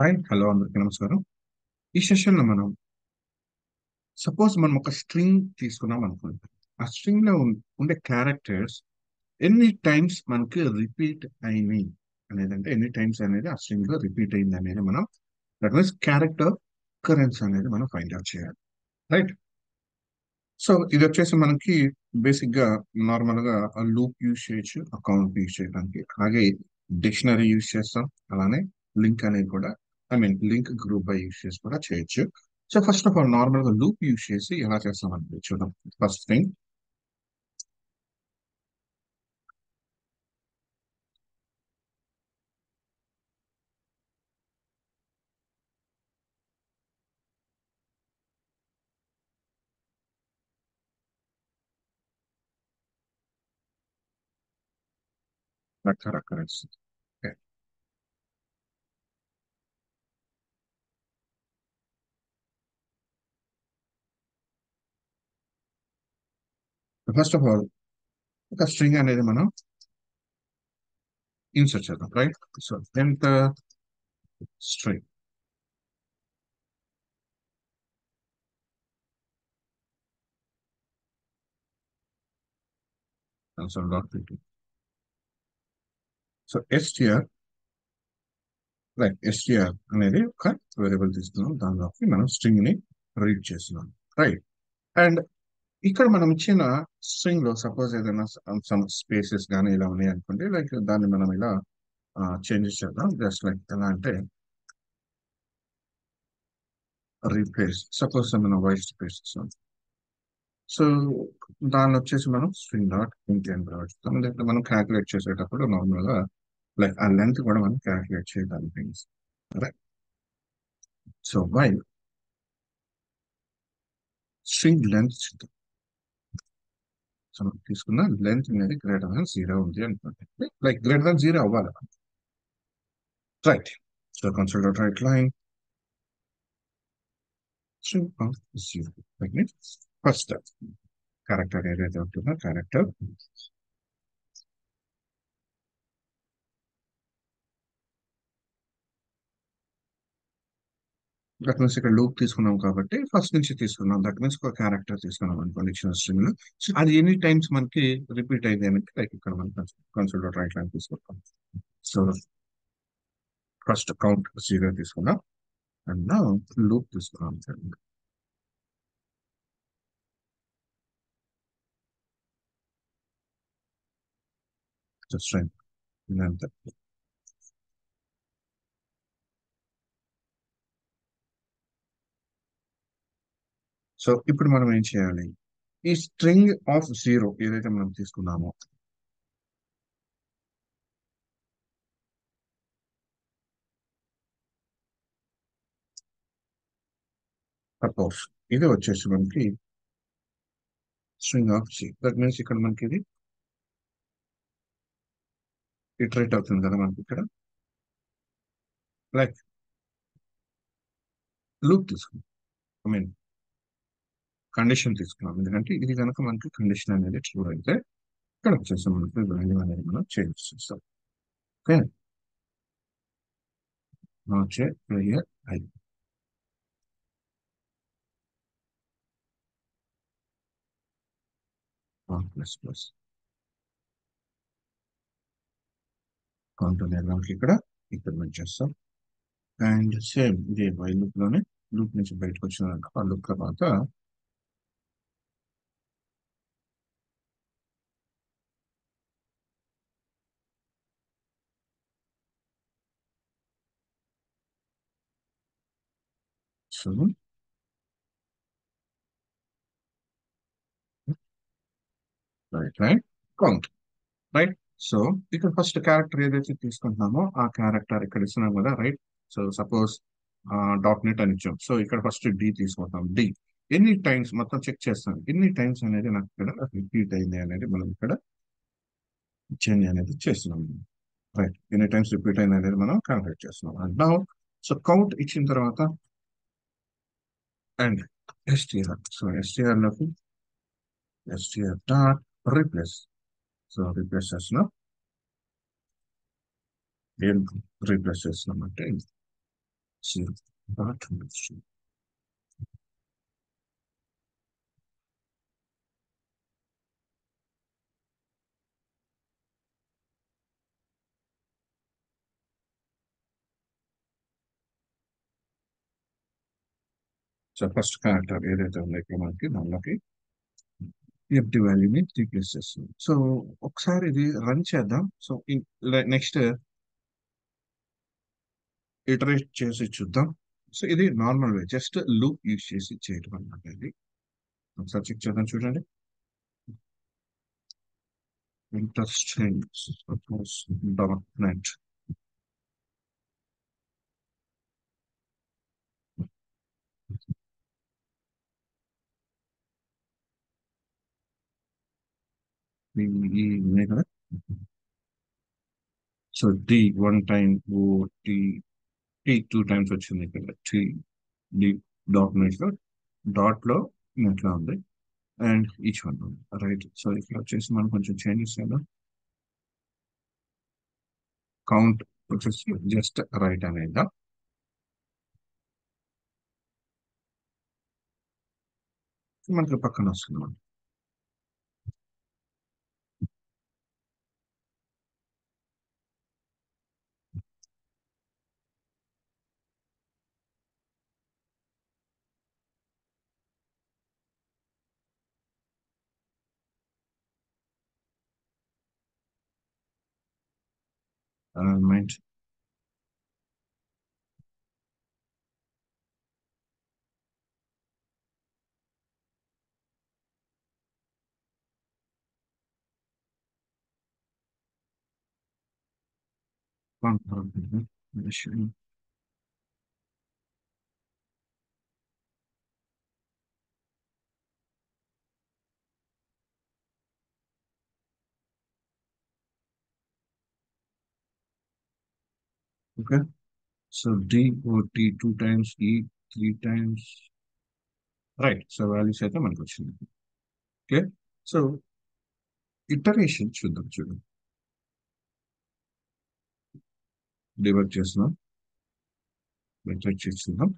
Hi hello అందరికీ నమస్కారం. ఈ సెషన్లో మనం సపోజ్ మనం ఒక స్ట్రింగ్ తీసుకున్నాం అనుకోండి. ఆ స్ట్రింగ్ లో ఉండే క్యారెక్టర్స్ ఎన్ని టైమ్స్ మనకి రిపీట్ అయినాయి అనేది, అంటే ఎన్ని టైమ్స్ అనేది ఆ స్ట్రింగ్ లో రిపీట్ అయింది అనేది మనం, దట్ మీన్స్ క్యారెక్టర్ కరెన్స్ అనేది మనం ఫైండ్ అవుట్ చేయాలి. రైట్. సో ఇది వచ్చేసి మనకి బేసిక్ గా నార్మల్ గా లూప్ యూజ్ చేయొచ్చు, అకౌంట్ యూజ్ చేయడానికి. అలాగే డిక్షనరీ యూజ్ చేస్తాం. అలానే లింక్ అనేది కూడా, I mean link group by use చేసి కూడా చేయొచ్చు. So first of all normal గా లూప్ యూజ్ చేసి ఎలా చేస్తాం అంటే చూద్దాం. ఫస్ట్ థింగ్, రకరకాల ఫస్ట్ ఆఫ్ ఆల్ ఒక స్ట్రింగ్ అనేది మనం ఇన్సర్ట్ చేద్దాం. రైట్. సో ఎంత string dot so STR, right, STR అనేది ఒక వేరియబుల్ తీసుకున్నాం. దానిలోకి మనం స్ట్రింగ్ ని రీడ్ చేస్తున్నాం. రైట్. అండ్ ఇక్కడ మనం ఇచ్చిన స్ట్రింగ్ లో సపోజ్ ఏదైనా సమ్ స్పేసెస్ కానీ ఇలా ఉన్నాయి అనుకోండి, లైక్ దాన్ని మనం ఇలా చేంజెస్ చేద్దాం. జస్ట్ లైక్ ఎలా అంటే రీప్లేస్, సపోజ్ మనం వైట్ స్పేస్ ఇస్తాం. సో దాన్ని వచ్చేసి మనం స్ట్రింగ్ డాట్ ఇంట్ అని రాస్తాం. లేకపోతే మనం క్యాలిక్యులేట్ చేసేటప్పుడు నార్మల్ గా లైక్ ఆ లెంత్ కూడా మనం క్యాలిక్యులేట్ చేయడానికి. Right. So while string length, so మనం తీసుకున్న లెంత్ అనేది గ్రేటర్ దాన్ జీరో ఉంది అనుకోండి, లైక్ గ్రేటర్ దాన్ జీరో అవ్వాలి. Right. So consider dot right line string of zero. That means first step, character ఏదైతే ఉంటుందో క్యారెక్టర్. దట్ మీన్స్ ఇక్కడ loop తీసుకున్నాం కాబట్టి ఫస్ట్ నుంచి తీసుకున్నాం. దట్ మీన్స్ ఒక క్యారెక్టర్ తీసుకున్నాం అనుకోండి ఇచ్చిన స్ట్రింగ్ లో. సో అది ఎన్ని టైమ్స్ మనకి రిపీట్ అయింది అనేది లైక్ ఇక్కడ మనం కన్సిడర్ డాట్ రైట్ లైన్ తీసుకుంటాం. సో ఫస్ట్ కౌంట్ జీరో తీసుకున్నాం అండ్ నా లూప్ తీసుకున్నాం. స్ట్రింగ్ ఇదంతా. సో ఇప్పుడు మనం ఏం చేయాలి? ఈ స్ట్రింగ్ ఆఫ్ జీరో ఏదైతే మనం తీసుకున్నామో, సపోజ్ ఇది వచ్చేసి మనకి string of C. That means ఇక్కడ మనకి ఇది ఇటరేట్ అవుతుంది కదా మనకి ఇక్కడ. లైక్ లూప్ తీసుకున్నాం, ఐ మీన్ కండిషన్ తీసుకున్నాం. ఎందుకంటే ఇది కనుక మనకి కండిషన్ అనేది ట్రూ అయితే ఇక్కడ వచ్చేసి మనకి వాల్యూ అనేది మనం చేంజ్ చేస్తాం. ఓకే. వచ్చే clear I plus plus count అనేది మనకి ఇక్కడ ఇంప్లిమెంట్ చేస్తాం. అండ్ సేమ్ ఇది వై లూప్ లోనే లూప్ నుంచి బయటకు వచ్చిన ఆ లూప్ తర్వాత so right right count. Right. So ఇక్కడ ఫస్ట్ క్యారెక్టర్ ఏదైతే తీసుకుంటున్నామో ఆ క్యారెక్టర్ ఇక్కడ ఇస్తున్నాం కదా. Right. So suppose dot net అని ఇచ్చాం. సో ఇక్కడ ఫస్ట్ డి తీసుకుంటాం. డి ఎన్ని టైమ్స్ మొత్తం చెక్ చేస్తాం, ఎన్ని టైమ్స్ అనేది నాకు ఇక్కడ రిపీట్ అయింది అనేది మనం ఇక్కడ చేంజ్ అనేది చేస్తున్నాం. రైట్. ఎన్ని టైమ్స్ రిపీట్ అయింది అనేది మనం క్యాల్కులేట్ చేస్తున్నాం. అండ్ నౌ సో కౌంట్ ఇచ్చిన తర్వాత అండ్ ఎస్టిఆర్. సో ఎస్టిఆర్ లోకి STR dot replace. So replace చేస్తున్నాం. ఏం రీప్లేస్ చేస్తున్నాం అంటే zero dot so first character ఏదైతే ఉందో ఇక్కడ మనకి దానిలోకి ఎంప్టీ వాల్యూని రీప్లేస్ చేస్తుంది. సో ఒకసారి ఇది రన్ చేద్దాం. సో నెక్స్ట్ ఇటరేట్ చేసి చూద్దాం. సో ఇది నార్మల్ వే, జస్ట్ లూప్ యూజ్ చేసి చేయడం అన్నమాట. ఇది ఒకసారి చెక్ చేద్దాం, చూడండి. Interesting development. ఈ ఉన్నాయి కదా. So D one time, O T, tea two times వచ్చింది ఇక్కడ. టీ డి డాట్ నెట్ లో, డాట్ లో నెట్ లో ఉంది, అండ్ ఈచ్ వన్ ఉంది, రైట్. సో ఇక్కడ వచ్చేసి మనం కొంచెం చేంజెస్ చేద్దాం. కౌంట్ వచ్చేసి జస్ట్ రైట్ అనేది మనకి పక్కన వస్తుంది. Mind okay. So D O T two times, E three times, right. So values అయితే మనకు వచ్చింది. ఓకే. సో ఇటరేషన్ చూద్దాం, చూడండి. డివైడ్ చేస్తున్నాం, ఇటరేట్ చేస్తున్నాం.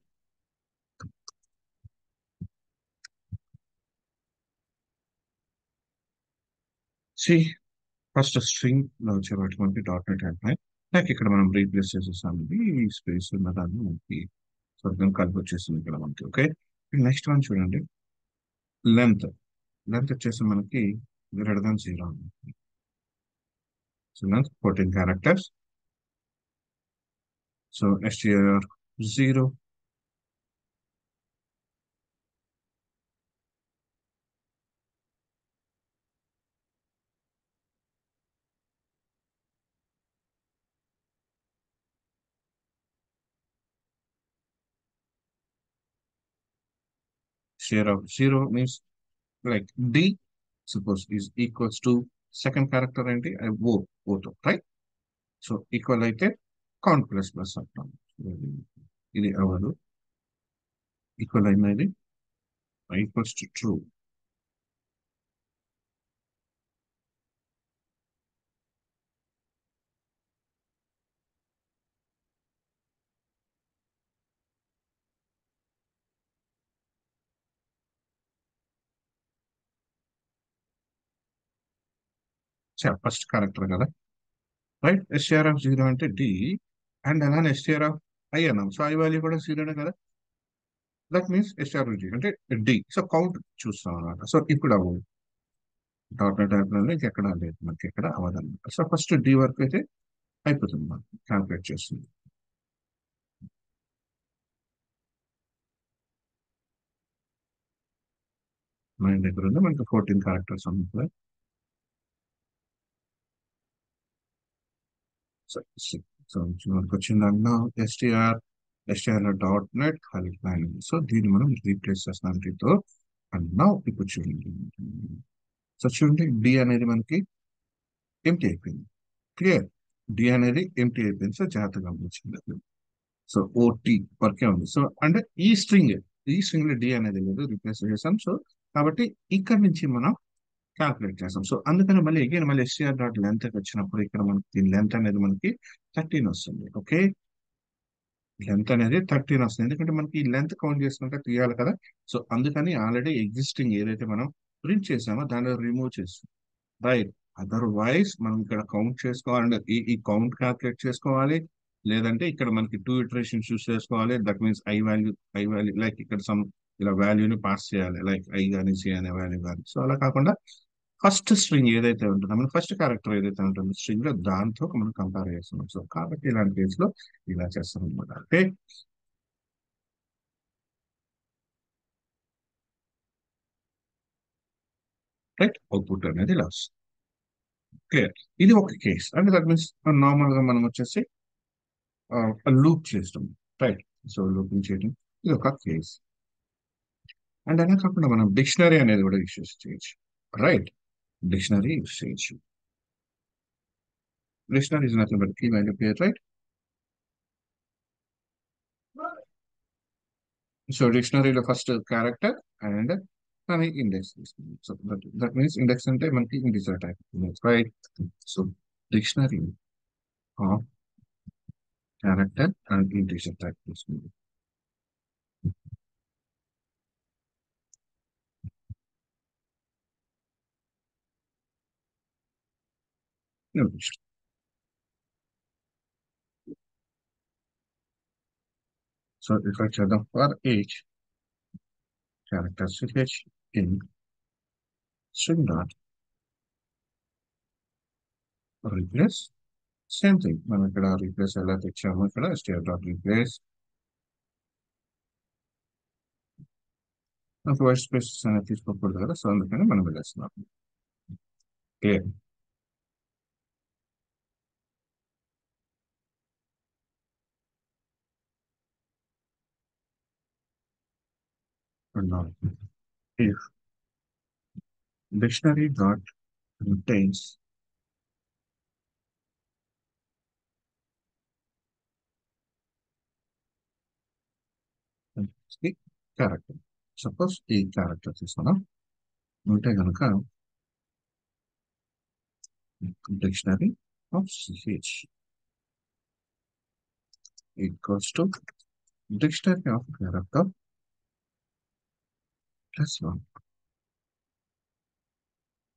సి ఫస్ట్ స్ట్రింగ్ లో వచ్చేవాటి మనకి డాట్ నెట్ అంటున్నాయి. లైక్ ఇక్కడ మనం రీప్లేస్ చేసేసాము, ఈ స్పేస్ ఉన్న దాన్ని మనకి స్వర్గం కలిపి వచ్చేసింది ఇక్కడ మనకి. ఓకే. నెక్స్ట్ వన్ చూడండి. లెంత్, లెంత్ వచ్చేసి మనకి greater than zero. So length 14 characters. So str zero, share of zero means like d suppose is equals to second character ఏంటి, ఓ, ఓతో, రైట్. సో ఈక్వల్ అయితే కౌంట్ ప్లస్ ప్లస్ అంటాం. ఇది అవ్వదు. Equal అయినది equals to true. First character కదా, right. STR of zero అంటే D, and అలానే ఎస్టీఆర్ ఆఫ్ ఐ అన్నాం. సో ఐ వాల్యూ కూడా జీరోనే కదా. That means STR of G అంటే డి. సో కౌంట్ చూస్తాం అనమాట. సో ఇప్పుడు అవ్వదు. డాట్ నెట్ యాప్లలో ఎక్కడ లేదు, మనకి ఎక్కడ అవ్వదు అనమాట. సో ఫస్ట్ డి వరకు అయితే అయిపోతుంది, మనం క్యాల్కులేట్ చేస్తుంది. మన దగ్గర ఉంది మనకి 14 క్యారెక్టర్స్ ఉంటుంది. సో సో మనకు వచ్చిందన్నా ఎస్టీఆర్ డాట్ నెట్ ఖాళీ ప్లాన్. సో దీన్ని మనం రీప్లేస్ చేస్తున్నాం దీంతో. అన్నా ఇప్పుడు చూడండి. సో చూడండి, డి అనేది మనకి ఎంటీ అయిపోయింది. క్లియర్. డి అనేది ఎంటీ అయిపోయింది. సో జాగ్రత్తగా గమనించింది. సో ఓటీ వరకే ఉంది. సో అంటే ఈ స్ట్రింగ్ లో డి అనేది లేదు, రీప్లేస్ చేసాం. సో కాబట్టి ఇక్కడ నుంచి మనం క్యాల్కులేట్ చేస్తాం. సో అందుకని మళ్ళీ అగైన్ మళ్ళీ ఎస్టీఆర్ డాట్ లెంత్ వచ్చినప్పుడు ఇక్కడ మనకి లెంత్ అనేది మనకి 13 వస్తుంది. ఓకే. లెంత్ అనేది 13 వస్తుంది, ఎందుకంటే మనకి ఈ లెంత్ కౌంట్ చేసుకుంటే తీయాలి కదా. సో అందుకని ఆల్రెడీ ఎగ్జిస్టింగ్ ఏదైతే మనం ప్రింట్ చేసామో దాన్ని రిమూవ్ చేస్తాం, రైట్. అదర్వైజ్ మనం ఇక్కడ కౌంట్ చేసుకోవాలంటే ఈ కౌంట్ క్యాల్కులేట్ చేసుకోవాలి, లేదంటే ఇక్కడ మనకి టూ ఇటరేషన్స్ చూస్ చేసుకోవాలి. That means I value like ఇక్కడ సమ్ ఇలా వాల్యూని పాస్ చేయాలి, లైక్ ఐ కానీ సి అనే వాల్యూ కానీ. సో అలా కాకుండా ఫస్ట్ స్ట్రింగ్ ఏదైతే ఉంటుందో, మన ఫస్ట్ క్యారెక్టర్ ఏదైతే ఉంటుందో స్ట్రింగ్ లో, దాంతో మనం కంపేర్ చేస్తున్నాం. సో కాబట్టి ఇలాంటి కేసు లో ఇలా చేస్తాం అనమాట. Okay, right. అవుట్పుట్ అనేది లాస్. క్లియర్. ఇది ఒక కేస్ అంటే దట్ మీన్స్ నార్మల్ గా మనం వచ్చేసి లూప్ చేస్తాం, రైట్. సో లూపింగ్ చేయడం ఇది ఒక కేస్. అండ్ అలా కాకుండా మనం డిక్షనరీ అనేది కూడా యూస్ చేయొచ్చు, రైట్. డిక్షనరీ యూస్ చేయొచ్చు. Dictionary is nothing but key value pair, right. So డిక్షనరీలో ఫస్ట్ క్యారెక్టర్ అండ్ దాని ఇండెక్స్ తీసుకుంది. సో దట్ మీన్స్ ఇండెక్స్ అంటే మనకి integer type, right. So dictionary of character and integer type తీసుకుంది. So ఇక్కడ చేద్దాం, for each character ch in string dot replace. Same thing మనం ఇక్కడ రీప్లేస్ ఎలా తెచ్చామో ఇక్కడ స్టేట్ డాట్ రీప్లేస్. మనకు వైట్ స్పేసెస్ అనేది తీసుకోకూడదు కదా, సో అందుకని మనం వెళ్ళేస్తున్నాం. Clear. If dictionary dot contains the character, suppose ఈ క్యారెక్టర్ తీసుకున్నాం ఉంటే కనుక dictionary of CH equals to dictionary of character plus one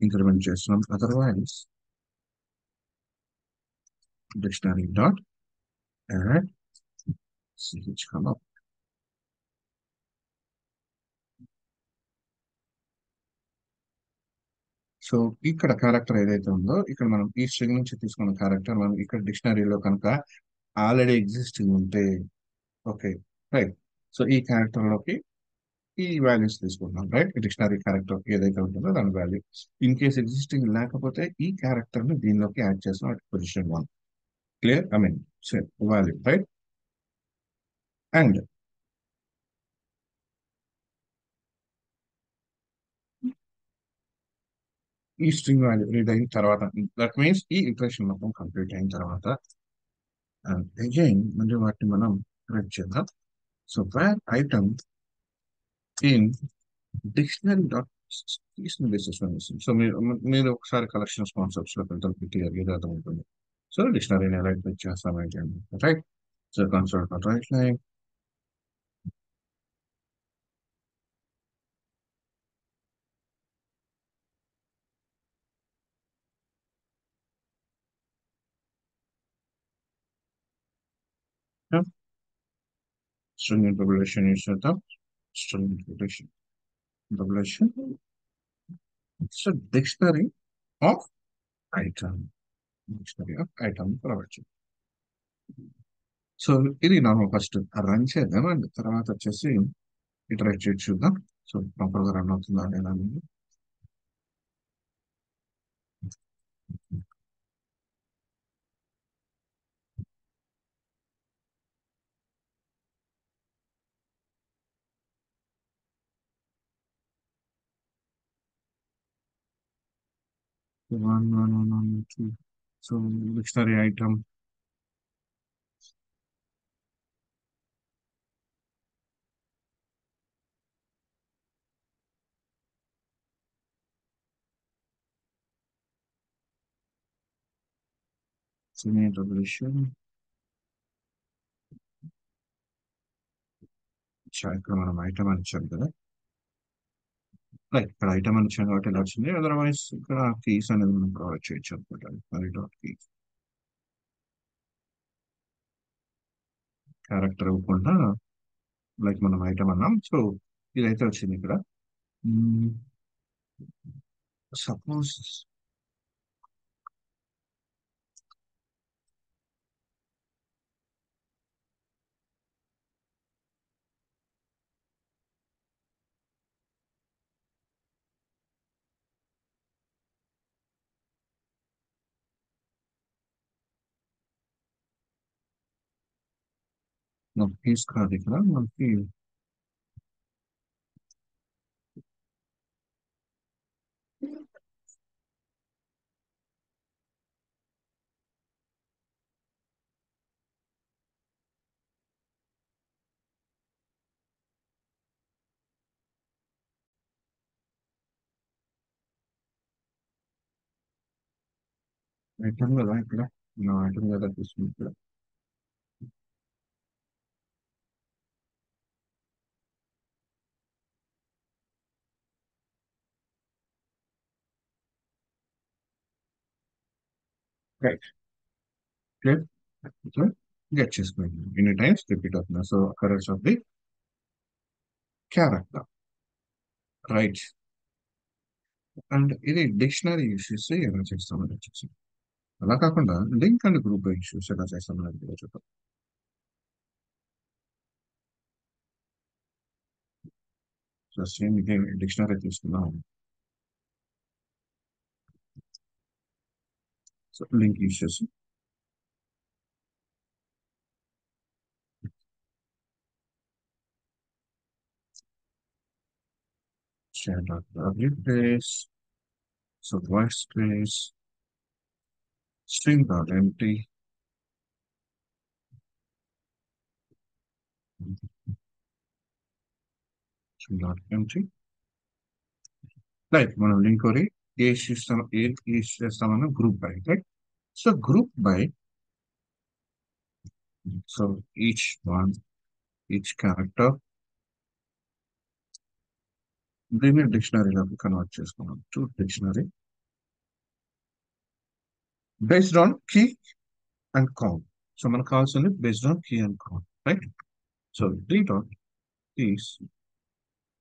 increment చేస్తున్నాం. Otherwise dictionary dot add CH comma. So ఇక్కడ క్యారెక్టర్ ఏదైతే ఉందో ఇక్కడ మనం ఈ స్ట్రింగ్ నుంచి తీసుకున్న క్యారెక్టర్ మనం ఇక్కడ డిక్షనరీలో కనుక ఆల్రెడీ ఎగ్జిస్టింగ్ ఉంటే, ఓకే, రైట్. సో ఈ క్యారెక్టర్ లోకి ఈ వాల్యూస్ తీసుకుంటున్నాం, రైట్. డిక్షనరీ క్యారెక్టర్ ఏదైతే ఉంటుందో దాని వాల్యూ. ఇన్ కేస్ ఎగ్జిస్టింగ్ లేకపోతే ఈ క్యారెక్టర్ ని దీనిలోకి యాడ్ చేస్తాం at position one. Clear, I mean value, right. And ఈ స్ట్రింగ్ వాల్యూ రీడ్ అయిన తర్వాత, దట్ మీన్స్ ఈ ఇటరేషన్ మొత్తం కంప్లీట్ అయిన తర్వాత అండ్ అగైన్ మళ్ళీ వాటిని మనం కరెక్ట్ చేద్దాం. So where item in dictionary dot తీసుకుని బేసిస్ వస్తుంది. సో మీరు ఒకసారి కలెక్షన్స్ కాన్సెప్ట్స్ లో కొంచెం క్లియర్ ఏదో అర్థం ఉంటుంది. సో డిక్షనరీని ఎలా రైట్ చేస్తాం అయితే, right. So console dot right line string interpolation use చేద్దాం. String interpolation so dictionary of item, dictionary of item provide. So ఇది నార్మల్ ఫస్ట్ రన్ చేద్దాం అండ్ తర్వాత వచ్చేసి ఇటరేట్ చేసి చూద్దాం. సో ప్రాపర్గా రన్ అవుతుందా లేదా అనేది. One two. So dictionary item interpolation ఇక్కడ మనం ఐటమ్ అని ఇచ్చాం కదా. లైక్ ఇక్కడ ఐటమ్ అని ఇచ్చాం కాబట్టి ఇలా వచ్చింది. అదర్వైజ్ ఇక్కడ కీస్ అనేది మనం ప్రొవైడ్ చేయొచ్చు అనుకుంటాను. మరి డాట్ కీస్ క్యారెక్టర్ ఇవ్వకుండా లైక్ మనం ఐటమ్ అన్నాం. సో ఇదైతే వచ్చింది ఇక్కడ. సపోజ్ కీస్ కాదు ఇక్కడ మనకి ఐటమ్ కదా ఇక్కడ నా ఐటమ్ కదా తీసుకుంది ఇక్కడ. రైట్. క్లియర్. గెట్ చేసుకోండి ఎన్ని టైమ్స్ రిపీట్ అవుతుంది. So correct of the character. Right. And ఇది డిక్షనరీ యూస్ చేసి ఎలా చేస్తామని వచ్చేసి అలా కాకుండా లింక్ అండ్ గ్రూప్ ఇష్యూస్ ఎలా చేస్తామని కూడా చూద్దాం. సో సేమ్ ఇదే డిక్షనరీ తీసుకుందాం. సో లింక్ యూస్ చేసి share dot replace. So white space string dot empty string dot empty. Right, మనం లింక్ కొరి ఏ సిస్టమ్ ఏ చేస్తామన్నా group by right. So group by so each one each character దీన్ని డిక్షనరీలోకి convert చేసుకున్నాం to dictionary based on key and count. So మనకు కావాల్సింది based on key and count right. So D dot keys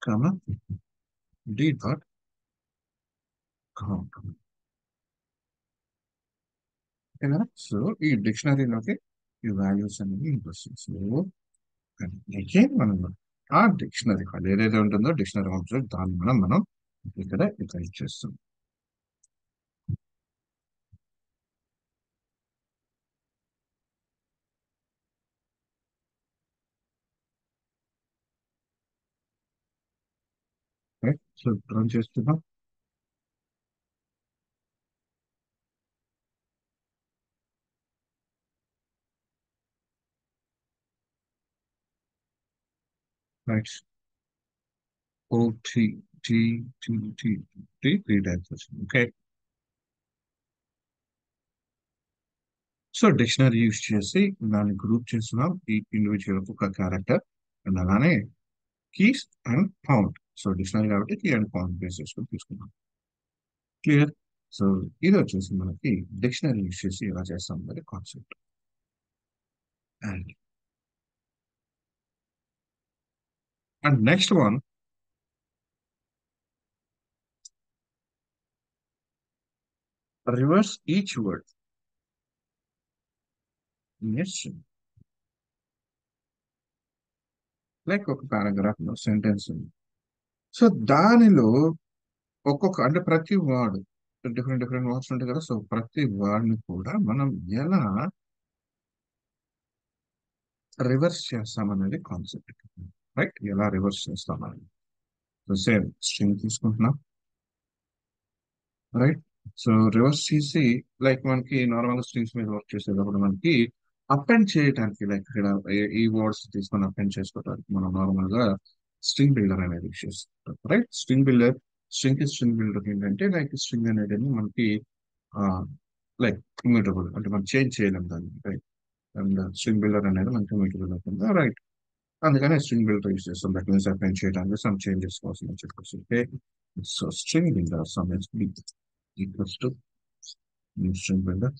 comma D dot count. ఓకేనా. So ఈ డిక్షనరీలోకి ఈ values అనేవి ఇంకొస్తాయి. సో again మనం ఆ డిక్షనరీ ఫైల్ ఏదైతే ఉంటుందో డిక్షనరీ ఆబ్జెక్ట్ దాన్ని మనం ఇక్కడ రైట్ చేస్తాం. రైట్. సో రన్ చేస్తున్నాం. Right. OT T T T T three times వచ్చింది. ఓకే. సో డిక్షనరీ యూస్ చేసి దాన్ని గ్రూప్ చేస్తున్నాం ఈ ఇండివిజువల్ ఒక క్యారెక్టర్ అండ్ అలానే keys and count. So dictionary కాబట్టి కీ అండ్ కౌంట్ బేస్ చేసుకొని తీసుకున్నాం. క్లియర్. సో ఇది వచ్చేసి మనకి డిక్షనరీ యూస్ చేసి ఎలా చేస్తాం అనేది concept. And next one reverse each word in a string. Like ఒక పారాగ్రాఫ్ లో సెంటెన్స్ ఉంది. సో దానిలో ఒక్కొక్క అంటే ప్రతి వర్డ్ డిఫరెంట్ డిఫరెంట్ వర్డ్స్ ఉంటాయి కదా. సో ప్రతి వర్డ్ ని కూడా మనం ఎలా రివర్స్ చేస్తామనేది కాన్సెప్ట్. రైట్. ఎలా రివర్స్ చేస్తామనేది. సో సేమ్ స్ట్రింగ్ తీసుకుంటున్నాం. రైట్. సో రివర్స్ చేసి లైక్ మనకి నార్మల్ స్ట్రింగ్స్ మీద వర్క్ చేసేటప్పుడు మనకి అపెండ్ చేయడానికి లైక్ ఇక్కడ ఈ వర్డ్స్ తీసుకొని అపెండ్ చేసుకోవడానికి మనం నార్మల్ గా స్ట్రింగ్ బిల్డర్ అనేది యూస్ చేస్తాం. రైట్. స్ట్రింగ్ బిల్డర్ ఏంటంటే లైక్ స్ట్రింగ్ అనేది మనకి లైక్ ఇమ్యూటబుల్ అంటే మనం చేంజ్ చేయలేం దాన్ని. రైట్. అండ్ స్ట్రింగ్ బిల్డర్ అనేది మనకి ఇమ్యూటబుల్ అవుతుంది. రైట్. అందుకని స్ట్రింగ్ బిల్డర్ యూస్ చేస్తాం. దట్ మీన్స్ అప్లై చేయడానికి సమ్ చేంజెస్ కోసం అని చెప్పేసి. Okay, so string builder some B equals to string builder.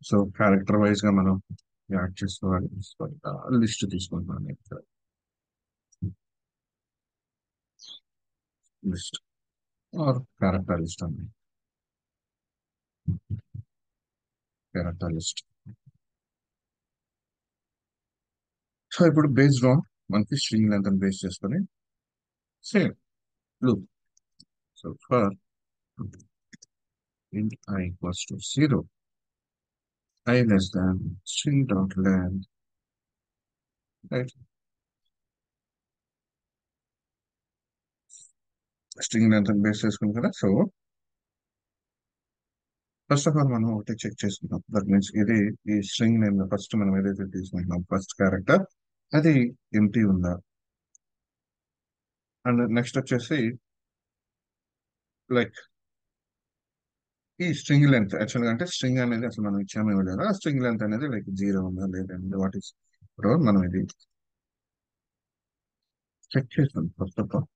So character wise గా మనం యాడ్ చేసుకోవాలి. లిస్ట్ తీసుకుంటున్నాను ఇక్కడ. లిస్ట్ ఆర్ క్యారెక్టర్ లిస్ట్ అండి. Character list. సో ఇప్పుడు బేస్డ్ ఆన్ మనకి స్ట్రింగ్ లెంత్ బేస్ చేసుకొని same loop. So for int I equals to 0, I less than string dot length, right? String length base చేసుకున్నాం కదా. So first of all మనం ఒకటి check చేసుకుందాం. That means ఇది ఈ స్ట్రింగ్ నేమ్ ఫస్ట్ మనం ఏదైతే తీసుకుంటున్నాం ఫస్ట్ క్యారెక్టర్ అది ఎంటీ ఉందా, అండ్ నెక్స్ట్ వచ్చేసి లైక్ ఈ స్ట్రింగ్ లెంత్ యాక్చువల్గా అంటే స్ట్రింగ్ అనేది అసలు మనం ఇచ్చామో లేదా, ఆ స్ట్రింగ్ లెంత్ అనేది లైక్ 0 ఉందా లేదంటే వాట్ ఈస్ మనం ఇది చెక్ చేస్తాం. First of all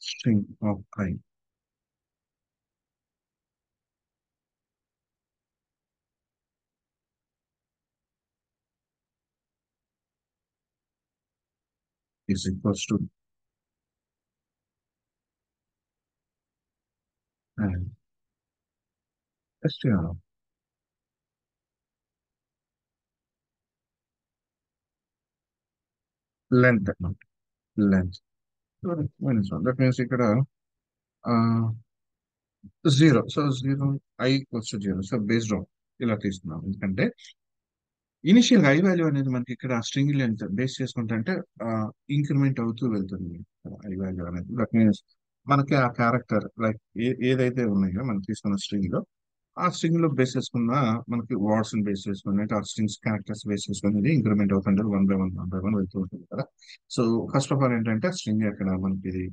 string of I is equals to and str length అన్నమాట. లెంత్ -1. దట్ మీన్స్ ఇక్కడ 0. So 0 I equals to 0. So based on ఇలా తీసుకున్నాం. ఎందుకంటే ఇనిషియల్ ఐ వాల్యూ అనేది మనకి ఇక్కడ స్ట్రింగ్ లెంత్ బేస్ చేసుకుంటే అంటే ఇంక్రిమెంట్ అవుతూ వెళ్తుంది ఐ వాల్యూ అనేది. దట్ మీన్స్ మనకి ఆ క్యారెక్టర్ లైక్ ఏదైతే ఉన్నాయో మనం తీసుకున్న స్ట్రింగ్ లో, ఆ స్ట్రింగ్ లో బేస్ చేసుకున్న మనకి వర్డ్స్ బేస్ చేసుకుని అంటే ఆ స్ట్రింగ్స్ క్యారెక్టర్స్ బేస్ చేసుకుని ఇంక్రిమెంట్ అవుతుంటారు 1 బై 1 వెళ్తూ ఉంటుంది కదా. సో ఫస్ట్ ఆఫ్ ఆల్ ఏంటంటే స్ట్రింగ్ అక్కడ మనకి ఇది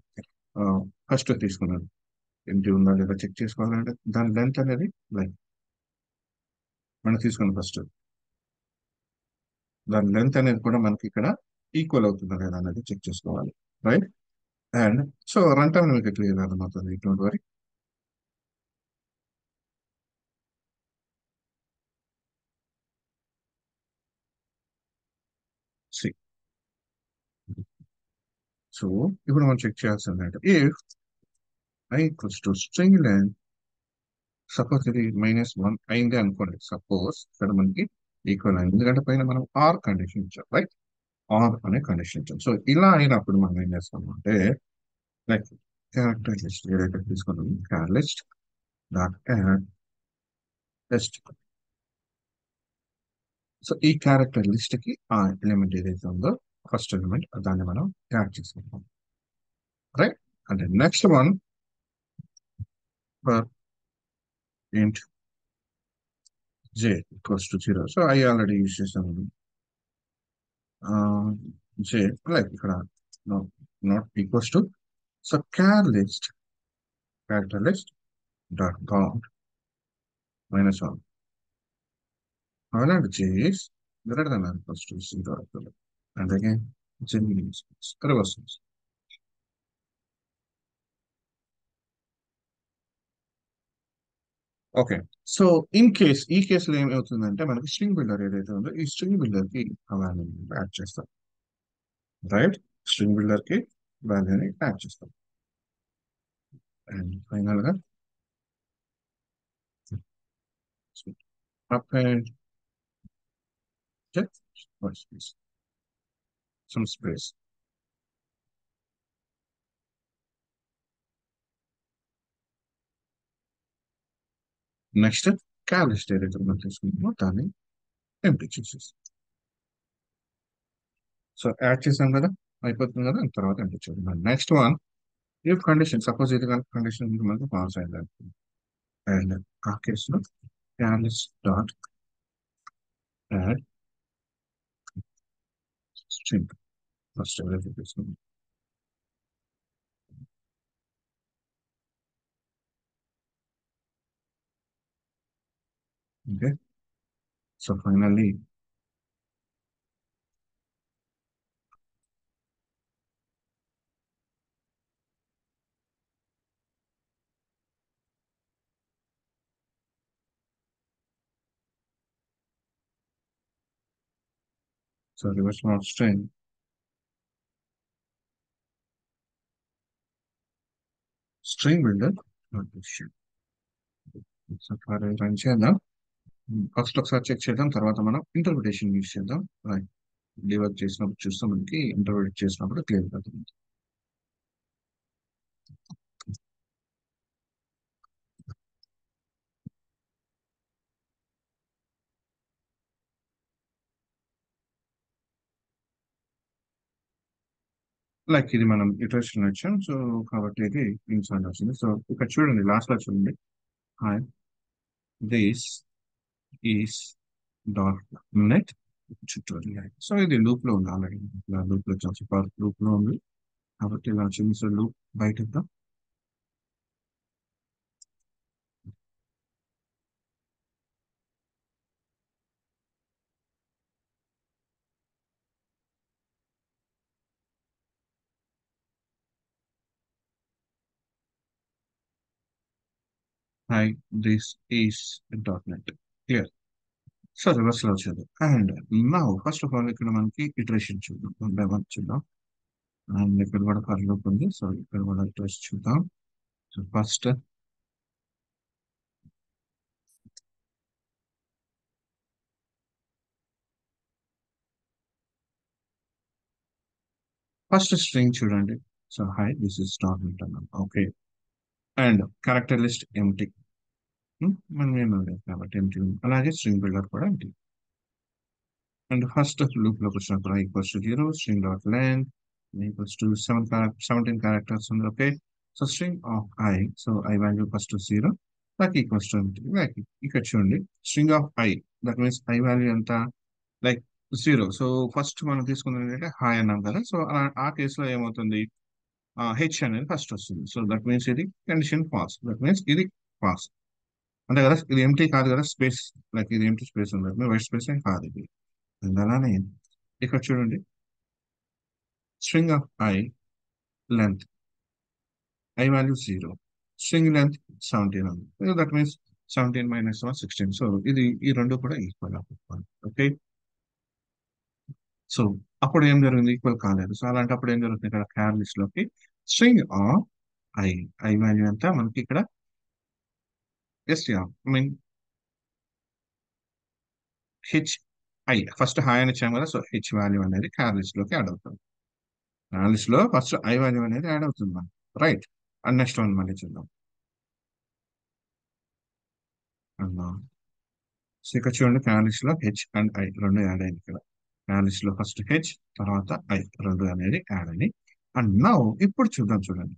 ఫస్ట్ తీసుకున్నది ఎంటీ ఉందా లేదా చెక్ చేసుకోవాలంటే దాని లెంత్ అనేది లైక్ మనం తీసుకున్న ఫస్ట్ దాని లెంత్ అనేది కూడా మనకి ఇక్కడ ఈక్వల్ అవుతుందా లేదా అనేది చెక్ చేసుకోవాలి, right? And so run time మీకు క్లియర్ అర్థమవుతుంది, డోంట్ వరీ. సి సో ఇప్పుడు మనం చెక్ చేయాల్సింది అంటే if I equals to string length, suppose ఇది -1 అయింది అనుకోండి. సపోజ్ ఇక్కడ మనకి ఈక్వల్ అయింది ఎందుకంటే పైన మనం ఆర్ కండిషన్ ఇచ్చాం, రైట్? ఆర్ అనే కండిషన్ ఇచ్చాం. సో ఇలా అయినప్పుడు మనం ఏం చేస్తాము అంటే లైక్ క్యారెక్టర్ లిస్ట్ ఏదైతే తీసుకున్నాం char list dot add test. So ఈ క్యారెక్టర్ లిస్ట్ కి ఆ ఎలిమెంట్ ఏదైతే ఉందో ఫస్ట్ ఎలిమెంట్ దాన్ని మనం యాడ్ చేసుకుంటాం, రైట్? అంటే next one for int j equals to 0. So I already use చేసాము. j లైక్ ఇక్కడ not equals to, so క్యార్ list character list dot count -1. అలాంటి j is greater than or equals to 0. And again j means reverse. Okay, so in case ఈ కేసులో ఏమవుతుందంటే మనకి string builder ఏదైతే ఉందో ఈ స్ట్రింగ్ బిల్డర్ కి వాల్యూని యాడ్ చేస్తాం, రైట్? స్ట్రింగ్ బిల్డర్ కి వాల్యూని యాడ్ చేస్తాం. అండ్ ఫైనల్ గా append some space. Next char list ఏదైతే మనం తీసుకుంటామో దాన్ని ఎంప్టీ చేసేస్తాం. సో యాడ్ చేసాం కదా, అయిపోతుంది కదా, తర్వాత ఎంప్టీ చేద్దాం. Next one if condition, suppose ఇది కనుక కండిషన్ మనకి పాస్ అయింది అనుకోండి, అండ్ ఆ కేసులో char list dot add string first ఏదైతే తీసుకుందాం. Okay. So finally, so reverse mode string builder. Okay, shit. So run చేద్దాం. ఫస్ట్ ఒకసారి చెక్ చేద్దాం, తర్వాత మనం ఇంటర్ప్రిటేషన్ యూస్ చేద్దాం. డీవర్క్ చేసినప్పుడు చూస్తాం, మనకి ఇంటర్ప్రిట్ చేసినప్పుడు క్లియర్ అవుతుంది. లైక్ ఇది మనం ఇటరేషన్ వచ్చాం, సో కాబట్టి ఇది ఇన్సైడ్ వచ్చింది. సో ఇక్కడ చూడండి, లాస్ట్ లో చూడండి, hi this is dot net tutorial. So ఇది లూప్ లో ఉంది ఆల్రెడీ, లూప్ లో వచ్చి లూప్ లో ఉంది కాబట్టి ఇలా వచ్చింది. సో లూప్ బయట hi this is dot net clear. So reverse లో వచ్చేది. అండ్ నా ఫస్ట్ ఆఫ్ ఆల్ ఇక్కడ మనకి ఇటరేషన్ చూద్దాం, వన్ బై వన్ చూద్దాం. అండ్ ఇక్కడ కూడా ఫర్ లూప్ ఉంది, సో ఇక్కడ కూడా ఇటరేషన్ చూద్దాం. సో ఫస్ట్ స్ట్రింగ్ చూడండి. So hi this is dot net అన్నాం, okay. And character list empty, మనం ఏమీ లేదు కాబట్టి ఎంటీ. అలాగే స్ట్రింగ్ బిల్డర్ కూడా ఎంటీ. అండ్ ఫస్ట్ లూప్ లోకి వచ్చినప్పుడు I equals to 0, string dot length equals to 17 characters ఉంది, okay. So string of I, so I value first 0, like equals to like ఇక్కడ చూడండి, string of I, that means I value ఎంత, like 0. So first మనం తీసుకున్నది ఏంటంటే hi అన్నాం కదా, so ఆ కేసులో ఏమవుతుంది, హెచ్ అనేది ఫస్ట్ వస్తుంది. సో దట్ మీన్స్ ఇది కండిషన్ ఫాల్స్, దట్ మీన్స్ ఇది ఫాల్స్ అంతే కదా. ఇది ఎంటీ కాదు కదా, స్పేస్, లైక్ ఇది ఎంటీ స్పేస్ ఉంది, వైట్ స్పేస్ ఏం కాదు ఇది. అండ్ అలానే ఇక్కడ చూడండి, string of I length, I value 0, string length 17 ఉంది, దట్ మీన్స్ 17 మైనస్ 1 16. సో ఇది ఈ రెండు కూడా ఈక్వల్ అవ్వాలి, ఓకే. సో అప్పుడు ఏం జరిగింది, ఈక్వల్ కాలేదు. సో అలాంటప్పుడు ఏం జరుగుతుంది, ఇక్కడ క్యార్ లిస్ట్ లోకి string of I, I value ఎంత మనకి ఇక్కడ, yes I mean H I, first hi అని ఇచ్చాం కదా, సో హెచ్ వాల్యూ అనేది క్యార్ లిస్ట్ లోకి యాడ్ అవుతుంది. క్యార్ లిస్ట్ లో ఫస్ట్ I వాల్యూ అనేది యాడ్ అవుతుంది మనం, రైట్. అండ్ నెక్స్ట్ వన్ మళ్ళీ చూద్దాం. అన్నా సో ఇక్కడ చూడండి, క్యార్ లిస్ట్ లో హెచ్ అండ్ ఐ రెండు యాడ్ అయింది ఇక్కడ. క్యార్ లిస్ట్ లో ఫస్ట్ హెచ్, తర్వాత ఐ రెండు అనేది యాడ్ అయింది. అండ్ నౌ ఇప్పుడు చూద్దాం, చూడండి.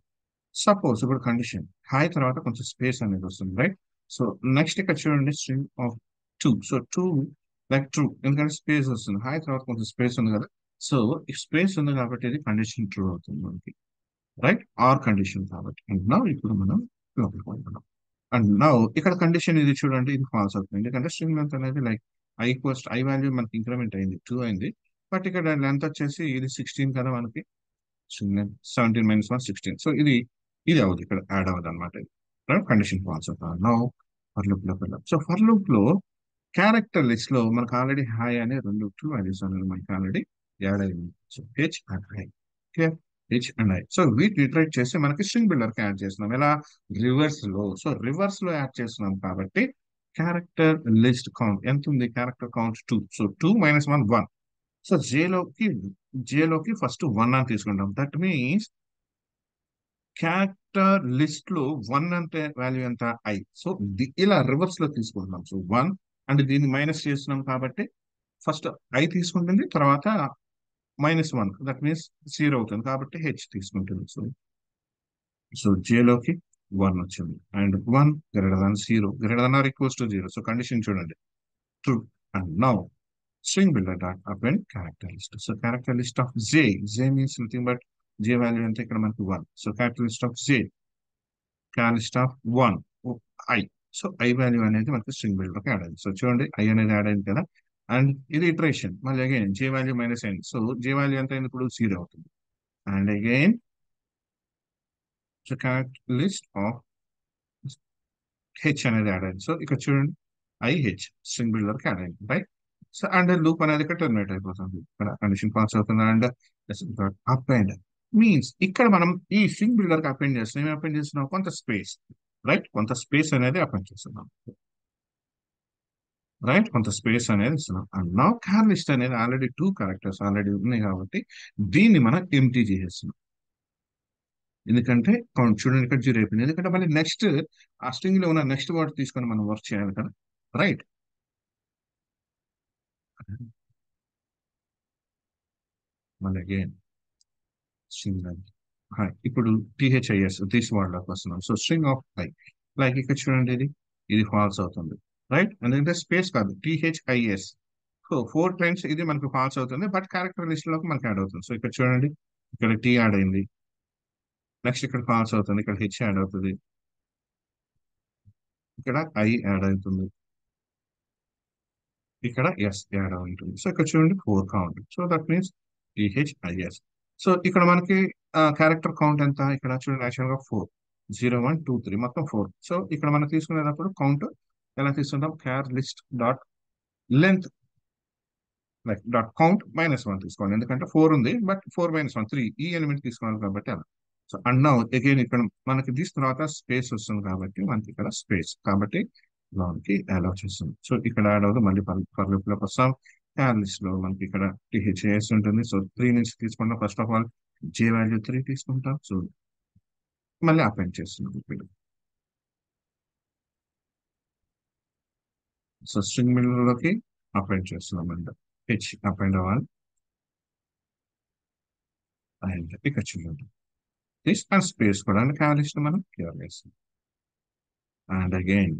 సపోజ్ ఇప్పుడు కండిషన్ హాయ్ తర్వాత కొంచెం స్పేస్ అనేది వస్తుంది, రైట్. సో నెక్స్ట్ ఇక్కడ చూడండి, string of 2, so 2 like true, ఎందుకంటే స్పేస్ వస్తుంది, హాయ్ తర్వాత కొంచెం స్పేస్ ఉంది కదా. సో ఈ స్పేస్ ఉంది కాబట్టి ఇది కండిషన్ ట్రూ అవుతుంది మనకి, రైట్, ఆర్ కండిషన్ కాబట్టి. అండ్ నౌ ఇప్పుడు మనం లోపలికి వెళ్తున్నాం. అండ్ నౌ ఇక్కడ కండిషన్ ఇది చూడండి, ఇది ఫాల్స్ అవుతుంది, ఎందుకంటే స్ట్రింగ్ లెంత్ అనేది లైక్ ఐ వాల్యూ మనకి ఇంక్రిమెంట్ అయింది 2 అయింది, బట్ ఇక్కడ లెంత్ వచ్చేసి ఇది 16 కదా మనకి, 17 మైనస్ 1 16. సో ఇది అవ్వదు, ఇక్కడ యాడ్ అవ్వదు అనమాట. కండిషన్ ఫాల్స్ అవుతుంది. నౌ ఫర్ లూప్ లోకి వెళ్ళాం. సో ఫర్ లూప్ లో క్యారెక్టర్ లిస్ట్ లో మనకు ఆల్రెడీ హాయ్ అనే రెండు ట్రూ వాల్యూస్ అనేది మనకి ఆల్రెడీ యాడ్ అయింది. So H and I, clear, H and I. So వీటిని ఇటరేట్ చేసి మనకి స్ట్రింగ్ బిల్డర్ కి యాడ్ చేస్తున్నాం, ఎలా, రివర్స్ లో. సో రివర్స్ లో యాడ్ చేస్తున్నాం కాబట్టి క్యారెక్టర్ లిస్ట్ కౌంట్ ఎంత ఉంది, character count 2, so 2 minus 1 1. So జేలోకి ఫస్ట్ 1 అని తీసుకుంటాం, దట్ మీన్స్ క్యారెక్టర్ లిస్ట్ లో 1 అంటే వాల్యూ ఎంత, ఐ. సో ఇలా రివర్స్ లో తీసుకుంటున్నాం, సో 1, అండ్ దీన్ని మైనస్ చేస్తున్నాం కాబట్టి ఫస్ట్ ఐ తీసుకుంటుంది, తర్వాత -1, దట్ మీన్స్ 0 అవుతుంది కాబట్టి హెచ్ తీసుకుంటుంది. సో సో జేలోకి 1 వచ్చింది, and 1 greater than 0, greater than or equals to 0. So condition చూడండి, true. And now string builder dot append character list. So character list of J means nothing but J value అంటే ఇక్కడ మనకి 1. So character list of J, char list of 1, I. So I value అనేది మనకి string బిల్డర్కి add అయింది. So చూడండి I అనేది add అయింది కదా. అండ్ ఇది ఇటరేషన్ మళ్ళీ అగైన్ జే వాల్యూ మైనస్ అయింది. సో జే వాల్యూ ఎంత అయింది ఇప్పుడు 0 అవుతుంది. And again list of H అనేది యాడ్ అయింది. సో ఇక్కడ చూడండి ఐహెచ్ స్ట్రింగ్ బిల్డర్కి యాడ్ అయింది రైట్. సో అండ్ లూప్ అనేది ఇక్కడ టర్మినేట్ అయిపోతుంది. ఇక్కడ కండిషన్ పాస్ అవుతుంది. అండ్ అప్ అండ్ మీన్స్ ఇక్కడ మనం ఈ స్ట్రింగ్ బిల్డర్ కి అపెండ్ చేస్తున్నాం. ఏమి అపెండ్ చేస్తున్నాం? కొంత స్పేస్ రైట్. కొంత స్పేస్ అనేది అపెండ్ చేస్తున్నాం రైట్. కొంత స్పేస్ అనేది ఇస్తున్నాం. అండ్ నా కార్ లిస్ట్ అనేది ఆల్రెడీ 2 క్యారెక్టర్స్ ఆల్రెడీ ఉన్నాయి కాబట్టి దీన్ని మనం ఎంటీ చేసేస్తున్నాం. ఎందుకంటే చూడండి ఇక్కడ 0 అయిపోయింది. ఎందుకంటే మళ్ళీ నెక్స్ట్ ఆ స్ట్రింగ్ లో ఉన్న నెక్స్ట్ వర్డ్ తీసుకొని మనం వర్క్ చేయాలి కదా రైట్. మళ్ళీ అగైన్ స్ట్రింగ్ ఇప్పుడు టిహెచ్ఐఎస్ దిస్ వర్డ్ లోకి వస్తున్నాం. So string of I like ఇక్కడ చూడండి ఇది ఫాల్స్ అవుతుంది రైట్. ఎందుకంటే స్పేస్ కాదు టిహెచ్ఐఎస్. సో 4 టైమ్స్ ఇది మనకు ఫాల్స్ అవుతుంది. బట్ క్యారెక్టర్ లిస్ట్ లోకి మనకి యాడ్ అవుతుంది. సో ఇక్కడ చూడండి ఇక్కడ టీ యాడ్ అయింది. నెక్స్ట్ ఇక్కడ ఫాల్స్ అవుతుంది. ఇక్కడ హెచ్ యాడ్ అవుతుంది. ఇక్కడ ఐ యాడ్ అవుతుంది. ఇక్కడ ఎస్ యాడ్ ఉంటుంది. సో ఇక్కడ చూడండి 4 count. So that means T H I S. So ఇక్కడ మనకి క్యారెక్టర్ కౌంట్ ఎంత? ఇక్కడ చూడండి యాక్చువల్ గా 4 0 1 2 3 మొత్తం 4. సో ఇక్కడ మనం తీసుకునేటప్పుడు కౌంట్ ఎలా తీసుకుంటాం? Char list dot length like dot count -1 తీసుకోవాలి. ఎందుకంటే 4 ఉంది బట్ 4 - 1 3 ఈ ఎలిమెంట్ తీసుకోవాలి కాబట్టి అలా. సో అండ్ నౌ అగైన్ ఇక్కడ మనకి దీని తర్వాత స్పేస్ వస్తుంది కాబట్టి మనకి ఇక్కడ స్పేస్ కాబట్టి లోనికి అలౌ చేస్తుంది. సో ఇక్కడ యాడ్ అవుతుంది. మళ్ళీ ఫర్ లూప్ లోకి వస్తాం. క్యార్ లిస్ట్ లో మనకి ఇక్కడ టిహెచ్ఏఎస్ ఉంటుంది. సో 3 నుంచి తీసుకుంటాం. First of all J value 3 తీసుకుంటాం. సో మళ్ళీ అపెండ్ చేస్తున్నాం ఇప్పుడు. సో స్ట్రింగ్ మిడిల్ లోకి అపెండ్ చేస్తున్నాం అండి. హెచ్ అపెండ్ అవ్వాలి. అండ్ ఇక్కడ చూడండి దిస్ అండ్ స్పేస్ కూడా క్యార్ లిస్ట్ మనం క్లియర్ చేస్తాం. And again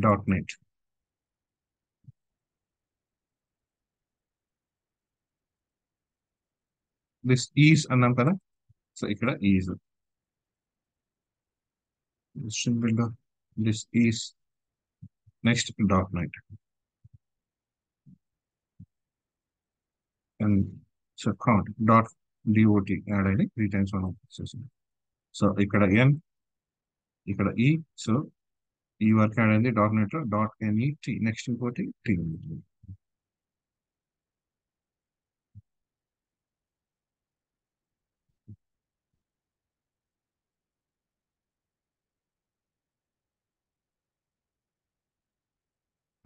dot net this is అన్నాం కదా. సో ఇక్కడ is string builder this is next dot net and so count dot DOT add అయ్యి 3 టైమ్స్ మనం చేసాం. సో ఇక్కడ ఎన్ ఇక్కడ ఈ. సో ఈ వర్క్ యాడ్ అయింది డాట్ నెట్ లో డాట్ ఎన్ఈ టీ నెక్స్ట్ ఇంకోటి టీ ఉంది.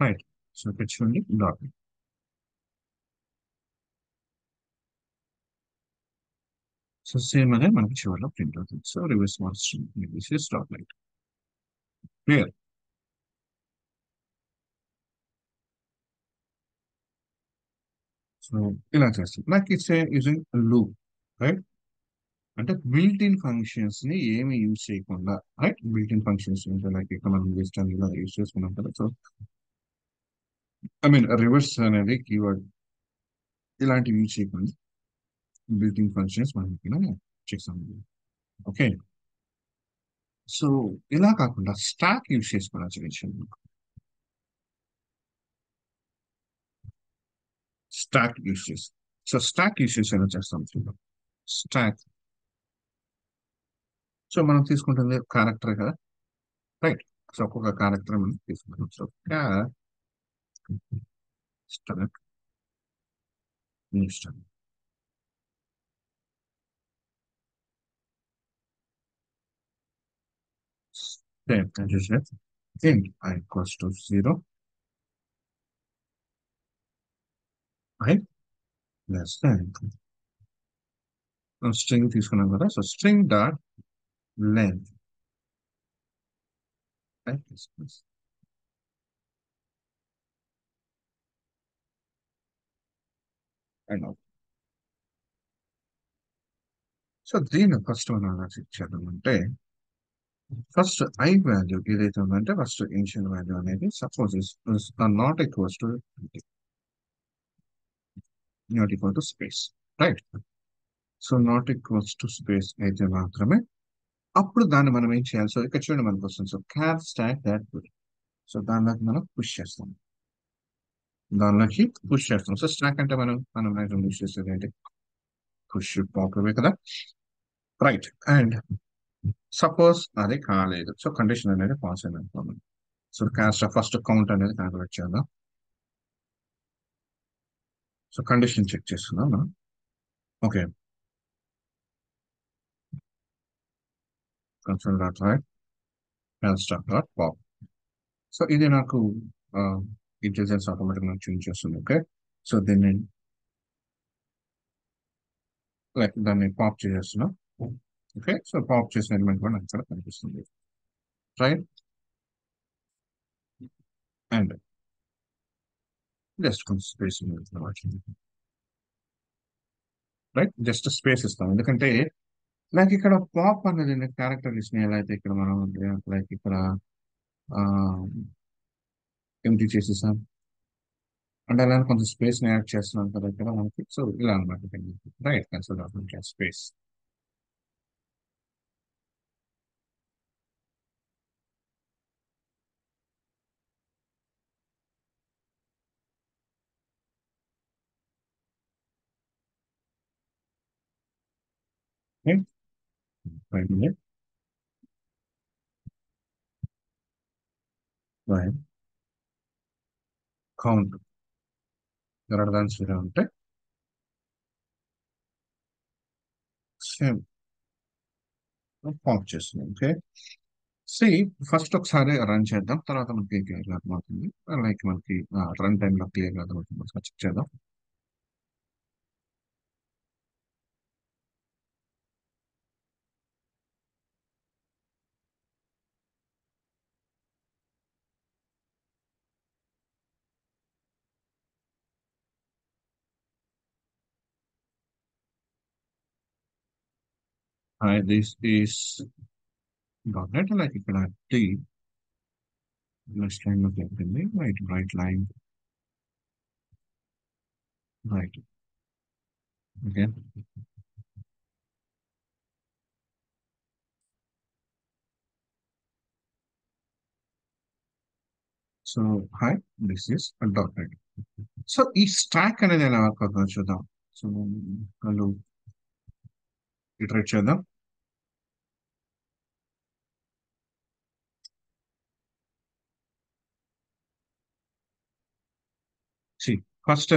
రైట్. సో ఇక్కడ చూడండి డాట్ నెట్. సో సేమ్ అదే మనకి చివరిలో ప్రింట్ అవుతుంది. So reverse marks dot net clear. So ఇలా చేస్తాం like it's using loop right. అంటే బిల్ట్ ఇన్ ఫంక్షన్స్ ని ఏమి యూజ్ చేయకుండా రైట్. బిల్ట్ ఇన్ ఫంక్షన్స్ అంటే లైక్ ఇక్కడ మనం లిస్ట్ అని ఇలా యూజ్ చేసుకున్నాం కదా. సో ఐ మీన్ రివర్స్ అనేది కీవర్డ్ ఇలాంటివి యూజ్ చేయకుండా బిల్ట్ ఇన్ ఫంక్షన్స్ మనం ఇక్కడ చేస్తాం. ఓకే. సో ఇలా కాకుండా స్టాక్ యూజ్ చేసుకోవచ్చు విషయం. స్టాక్ యూజ్ చేసి సో స్టాక్ యూజ్ చేసి ఎలా చేస్తాం చూద్దాం. స్టాక్ సో మనం తీసుకుంటుంది క్యారెక్టర్ కదా రైట్. సో ఒక్కొక్క క్యారెక్టర్ మనం తీసుకుంటాం. So stock new stock same as you said int I equals to 0 I less than string తీసుకున్నాం కదా. So string dot length and so దీన్ని ఫస్ట్ మనం ఎలా చెక్ చేద్దాం అంటే ఫస్ట్ ఐ వాల్యూ ఏదైతే ఉందంటే ఫస్ట్ ఇనిషియల్ వాల్యూ అనేది suppose not equals to not equal to space right. So not equals to space అయితే మాత్రమే అప్పుడు దాన్ని మనం ఏం చేయాలి? సో ఇక్కడ చూడండి మనకు వస్తుంది. సో క్యార్ స్టాక్ దాట్, సో దానిలోకి మనం పుష్ చేస్తాం. దానిలోకి పుష్ చేస్తాం. సో స్టాక్ అంటే మనం యూస్ చేసేది ఏంటి? పుష్ పాప్ ఇవే కదా, రైట్. అండ్ సపోజ్ అది కాలేదు, సో కండిషన్ అనేది పాస్ అయింది అనుకోండి. సో క్యాస్ట్ ఫస్ట్ కౌంట్ అనేది క్యాలిక్యులేట్ చేద్దాం. సో కండిషన్ చెక్ చేస్తున్నాం మనం. Okay, console dot right caste dot pop. So ఇది నాకు ఇంటెలిజెన్స్ ఆటోమేటిక్ నాకు చూస్ చేస్తుంది. ఓకే, సో దీన్ని లైక్ దాన్ని పాప్ చేసేస్తున్నాం. ఓకే, సో పాప్ చేసిన ఎలిమెంట్ కూడా నాకు ఇక్కడ కనిపిస్తుంది, రైట్. అండ్ జస్ట్ కొంచెం స్పేస్ రైట్, జస్ట్ స్పేస్ ఇస్తాం. ఎందుకంటే నాకు ఇక్కడ పాప్ అనేది క్యారెక్టర్ ఇచ్చిన ఎలా అయితే ఇక్కడ మనం లైక్ ఇక్కడ ఎంటీ చేసేసాం. అంటే అలా కొంచెం స్పేస్ ని యాడ్ చేస్తున్నాం కదా ఇక్కడ మనకి. సో ఇలా అనమాట, right. Consider of space. Finally count greater than 0 అంటే సేమ్ పాప్ చేస్తున్నాం. ఓకే, సి ఫస్ట్ ఒకసారి రన్ చేద్దాం, తర్వాత మనకి క్లియర్ అర్థమవుతుంది. లైక్ మనకి రన్ టైమ్ లో క్లియర్ అర్థమవుతుంది. ఒకసారి చెక్ చేద్దాం. This is dot net. Like ఇక్కడ టీ నెక్స్ట్ లైన్ లో చెప్పింది, right right line, right. Okay, so hi, this is dot net. So ఈ స్టాక్ అనేది ఎలా వర్క్ అవుతుందో చూద్దాం. సో వాళ్ళు ఇటరేట్ చేద్దాం. సి ఫస్ట్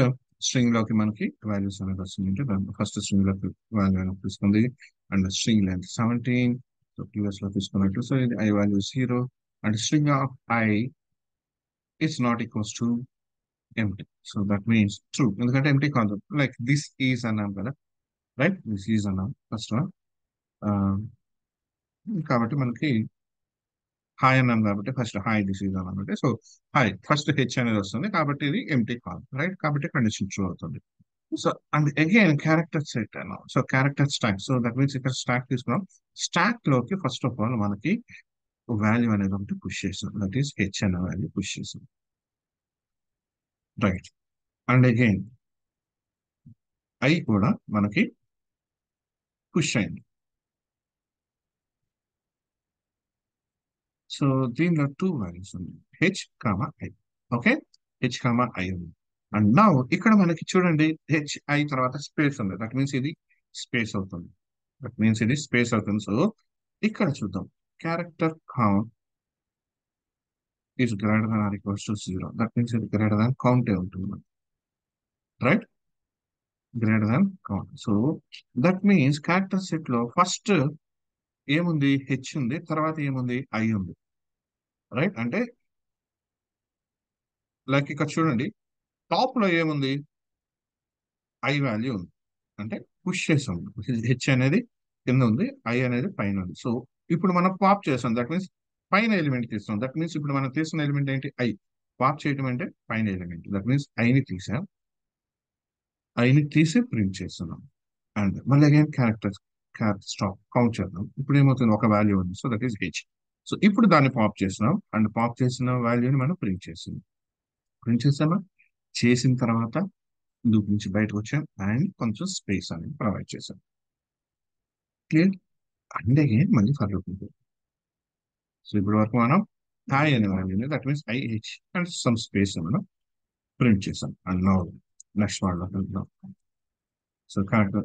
స్ట్రింగ్ లోకి మనకి వాల్యూస్ అనేది వస్తుంది. ఫస్ట్ స్ట్రింగ్ లోకి వాల్యూ అనేది తీసుకుంది. And string length 17, so previous లో తీసుకున్నట్టు. సో ఇది I value 0 and string of I is not equals to empty. So that means true, ఎందుకంటే ఎంటీ కాదు. లైక్ దిస్ ఈజ్ అన్నాం కదా, రైట్. దిస్ ఈజ్ అన్నాం ఫస్ట్ వన్. కాబట్టి మనకి హాయ్ అన్నాం కాబట్టి ఫస్ట్ హాయ్ దిస్ ఈజ్ అన్నమాట. సో హాయ్ ఫస్ట్ హెచ్ అనేది వస్తుంది కాబట్టి ఇది ఎంటీ కాదు, రైట్. కాబట్టి కండిషన్ ట్రూ అవుతుంది. So and again character set అన్నాం. So character stock, so that means ఇక్కడ స్టాక్ తీసుకున్నాం. స్టాక్ లోకి ఫస్ట్ ఆఫ్ ఆల్ మనకి వాల్యూ అనేది ఒకటి పుష్ చేసాం, దట్ ఈస్ హెచ్ అనే వాల్యూ పుష్ చేసాం, రైట్. అండ్ అగైన్ ఐ కూడా మనకి పుష్ అయింది. సో దీనిలో టూ వాల్యూస్ ఉంది, H comma I. Okay, H comma I ఉంది. అండ్ నా ఇక్కడ మనకి చూడండి హెచ్ ఐ తర్వాత స్పేస్ ఉంది, దట్ మీన్స్ ఇది స్పేస్ అవుతుంది. దట్ మీన్స్ ఇది స్పేస్ అవుతుంది. సో ఇక్కడ చూద్దాం, character count is greater than or equals to 0. That means ఇది గ్రేటర్ దాన్ కౌంటే ఉంటుంది, right. Greater than count. So that means character set లో ఫస్ట్ ఏముంది? హెచ్ ఉంది, తర్వాత ఏముంది? ఐ ఉంది, రైట్. అంటే లైక్ ఇక్కడ చూడండి, టాప్ లో ఏముంది? ఐ వాల్యూ ఉంది, అంటే పుష్ చేసాం. హెచ్ అనేది కింద ఉంది, ఐ అనేది పైన ఉంది. సో ఇప్పుడు మనం పాప్ చేస్తాం, దట్ మీన్స్ పైన ఎలిమెంట్ తీస్తాం. దట్ మీన్స్ ఇప్పుడు మనం తీసుకున్న ఎలిమెంట్ ఏంటి? ఐ. పాప్ చేయడం అంటే పైన ఎలిమెంట్, దట్ మీన్స్ ఐని తీసాం. ఐని తీసి ప్రింట్ చేస్తున్నాం. అండ్ మళ్ళీ అగైన్ క్యారెక్టర్ స్టాప్ కౌంట్ చేద్దాం. ఇప్పుడు ఏమవుతుంది? ఒక వాల్యూ ఉంది, so that is H. So ఇప్పుడు దాన్ని పాప్ చేస్తున్నాం, అండ్ పాప్ చేసిన వాల్యూని మనం ప్రింట్ చేస్తున్నాం. ప్రింట్ చేసామా? చేసిన తర్వాత లూప్ నుంచి బయటకు వచ్చాం అండ్ కొంచెం స్పేస్ అనేది ప్రొవైడ్ చేసాం. క్లియర్? అండ్ అగైన్ మళ్ళీ ఫర్ లూప్ ఉంటుంది. సో ఇప్పటి వరకు మనం హాయ్ అనే వాల్యూని that means I H and some space మనం ప్రింట్ చేసాం. అండ్ నౌ నెక్స్ట్ వాళ్ళ వెళ్దాం. సో కరెక్ట్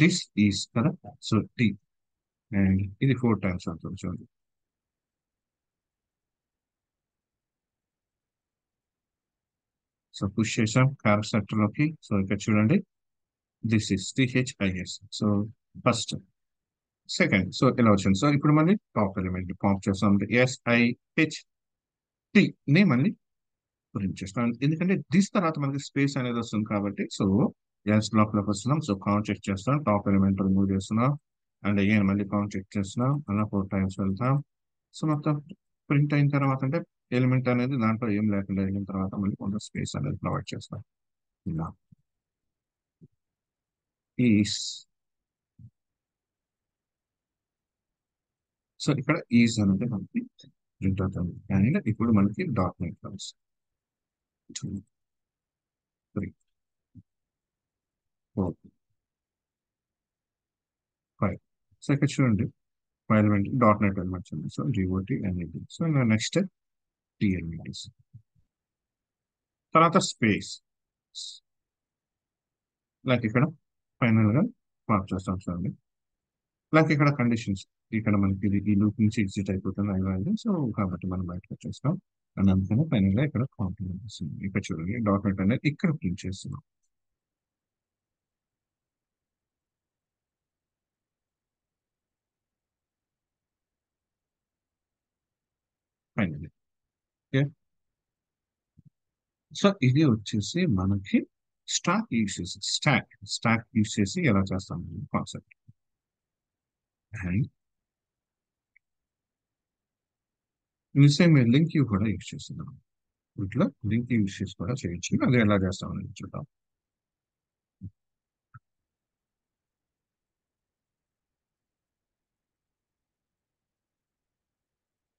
దిస్ ఈస్ కదా. సో టీ అండ్ ఇది 4 times అవుతుంది చూడండి. సో పుష్ చేసాం క్యారెక్టర్ సెక్టర్ లోకి. సో ఇక్కడ చూడండి this is T H I S. So first second so ఇలా వచ్చింది. సో ఇప్పుడు మళ్ళీ టాప్ ఎలిమెంట్ పాప్ చేస్తాం ఎస్ఐహెచ్ టి ని మళ్ళీ ప్రింట్ చేస్తాం. ఎందుకంటే దిస్ తర్వాత మనకి స్పేస్ అనేది వస్తుంది కాబట్టి. సో ఎల్స్ బ్లాక్ లోకి వస్తున్నాం. సో కౌంట్ చెక్ చేస్తాం, టాప్ ఎలిమెంట్ రిమూవ్ చేస్తున్నాం అండ్ అగైన్ మళ్ళీ కౌంట్ చెక్ చేస్తున్నాం. అలా 4 times వెళ్తాం. సో మొత్తం ప్రింట్ అయిన తర్వాత అంటే ఎలిమెంట్ అనేది దాంట్లో ఏం లేకుండా అయిన తర్వాత మళ్ళీ కొంత స్పేస్ అనేది ప్రొవైడ్ చేస్తాం. ఇలా ఈస్. సో ఇక్కడ ఈజ్ అనేది మనకి ప్రింట్ అవుతుంది. అండ్ ఇప్పుడు మనకి డాట్ నెట్ కాల్స్ 2, 3, 4, 5. సో ఇక్కడ చూడండి file element dot net elements ఉంది. సో డిఓటి అనేది. సో నెక్స్ట్ టీ ఎలిమెంట్స్ తర్వాత స్పేస్ లైక్ ఇక్కడ ఫైనల్ గా మార్క్ చేస్తాం చూడండి. లైక్ ఇక్కడ కండిషన్స్ ఇక్కడ మనకి ఇది ఈ లూప్ నుంచి ఎగ్జిట్ అయిపోతుంది ఐదు. సో కాబట్టి మనం బయటకు వచ్చేస్తాం. అండ్ అందుకని ఫైనల్ గా ఇక్కడ కాంప్లిమెంట్ వస్తుంది. ఇక్కడ చూడండి డాట్ నెట్ అనేది ఇక్కడ ప్రింట్ చేస్తున్నాం. ఫైనల్. ఓకే. సో ఇది వచ్చేసి మనకి స్టాక్ యూస్ చేసి ఎలా చేస్తాం concept. And same link you కూడా యూస్ చేస్తున్నాం. ఇట్లా లింక్ యూస్ చేసి కూడా చేయొచ్చు. అది ఎలా చేస్తామని చూద్దాం.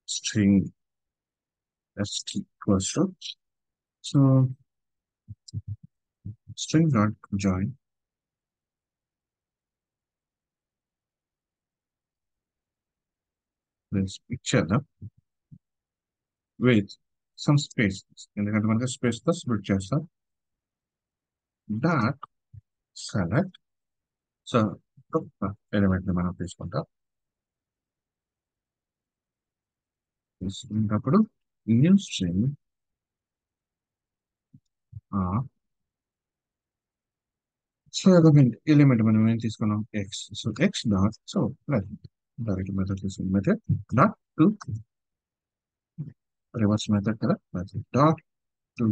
String st equals to so string dot join this ఇచ్చేద్దాం with some space. ఎందుకంటే మనకి స్పేస్ తో స్ప్లిట్ చేస్తాం. Dot select. సో ఎలిమెంట్ ని మనం తీసుకుంటాం. తీసుకున్నప్పుడు న్యూ స్ట్రింగ్ సో ఎలిమెంట్ మనం ఏం తీసుకున్నాం X. So X dot so direct method తీసుకున్న method dot to reverse method కదా method dot to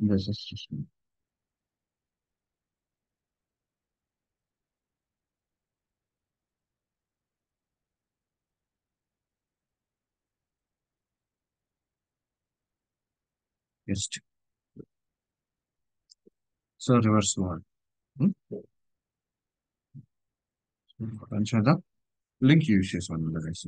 this is just just so reverse one. రన్ చేద్దాం. లింక్ యూజ్ చేసాను guys.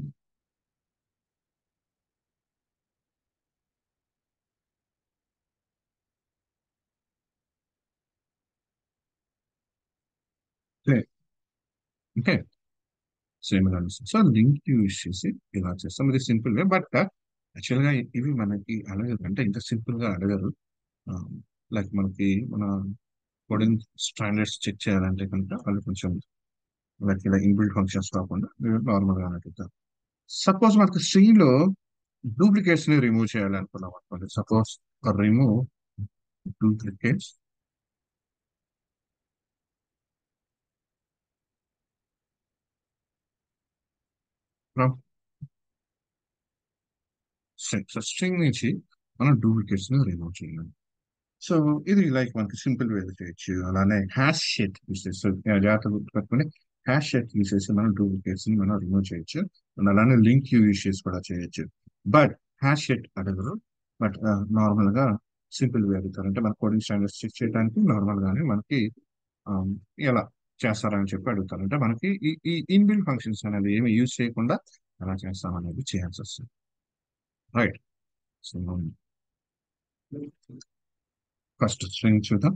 ఓకే సేమ్ గా so link use చేసి ఇలా చేస్తాం. ఇది సింపుల్ వే బట్ యాక్చువల్ గా ఇవి మనకి అడగరు అంటే ఇంత సింపుల్ గా అడగరు. లైక్ మనకి మన కోడింగ్ స్టాండర్డ్స్ చెక్ చేయాలంటే కనుక వాళ్ళు కొంచెం లైక్ ఇలా ఇన్బిల్డ్ ఫంక్షన్స్ కాకుండా నార్మల్ గా అడుగుతారు. సపోజ్ మనకి స్ట్రింగ్ లో డూప్లికేట్స్ ని రిమూవ్ చేయాలనుకున్నాం అనుకోండి. Suppose remove duplicates from string. So string నుంచి మనం డూప్లికేట్స్ ని రిమూవ్ చేయాలి. సో ఇది లైక్ మనకి సింపుల్ వే చేయొచ్చు. అలానే హ్యాష్ షెట్ యూస్ చేసి జాగ్రత్త గుర్తుపెట్టుకుని హ్యాష్ షెట్ యూస్ చేసి మనం డూప్లికేట్స్ ని మనం రిమూవ్ చేయొచ్చు. అలానే లింక్ యూస్ చేసి కూడా చేయొచ్చు. బట్ హ్యాష్ షెట్ అడగరు. బట్ నార్మల్ గా సింపుల్ వే అడుగుతారు. అంటే మన కోడింగ్ స్టాండర్డ్స్ చెక్ చేయడానికి నార్మల్ గానే మనకి um, ఎలా చేస్తారని చెప్పి అడుగుతారు. అంటే మనకి ఈ ఇన్బిల్డ్ ఫంక్షన్స్ అనేది ఏమి యూజ్ చేయకుండా ఎలా చేస్తాం అనేది చేయాల్సి వస్తుంది. రైట్. సో ఫస్ట్ స్ట్రింగ్ చూద్దాం.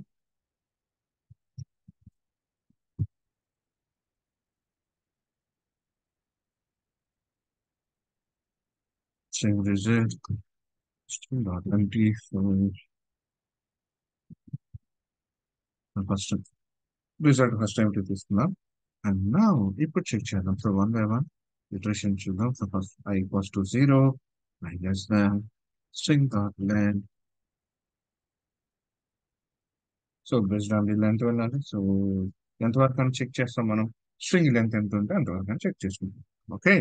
String result string dot empty first result first empty తీసుకుందాం. అండ్ నా ఇప్పుడు చెక్ చేద్దాం. So one by one iteration చూద్దాం. So first I equals to 0, I less than string dot length. So based on the length వెళ్ళాలి. So ఎంతవరకు అని check చేస్తాం మనం? స్ట్రింగ్ లెంత్ ఎంత ఉంటే అంతవరకు అని చెక్ చేసుకుంటాం. Okay,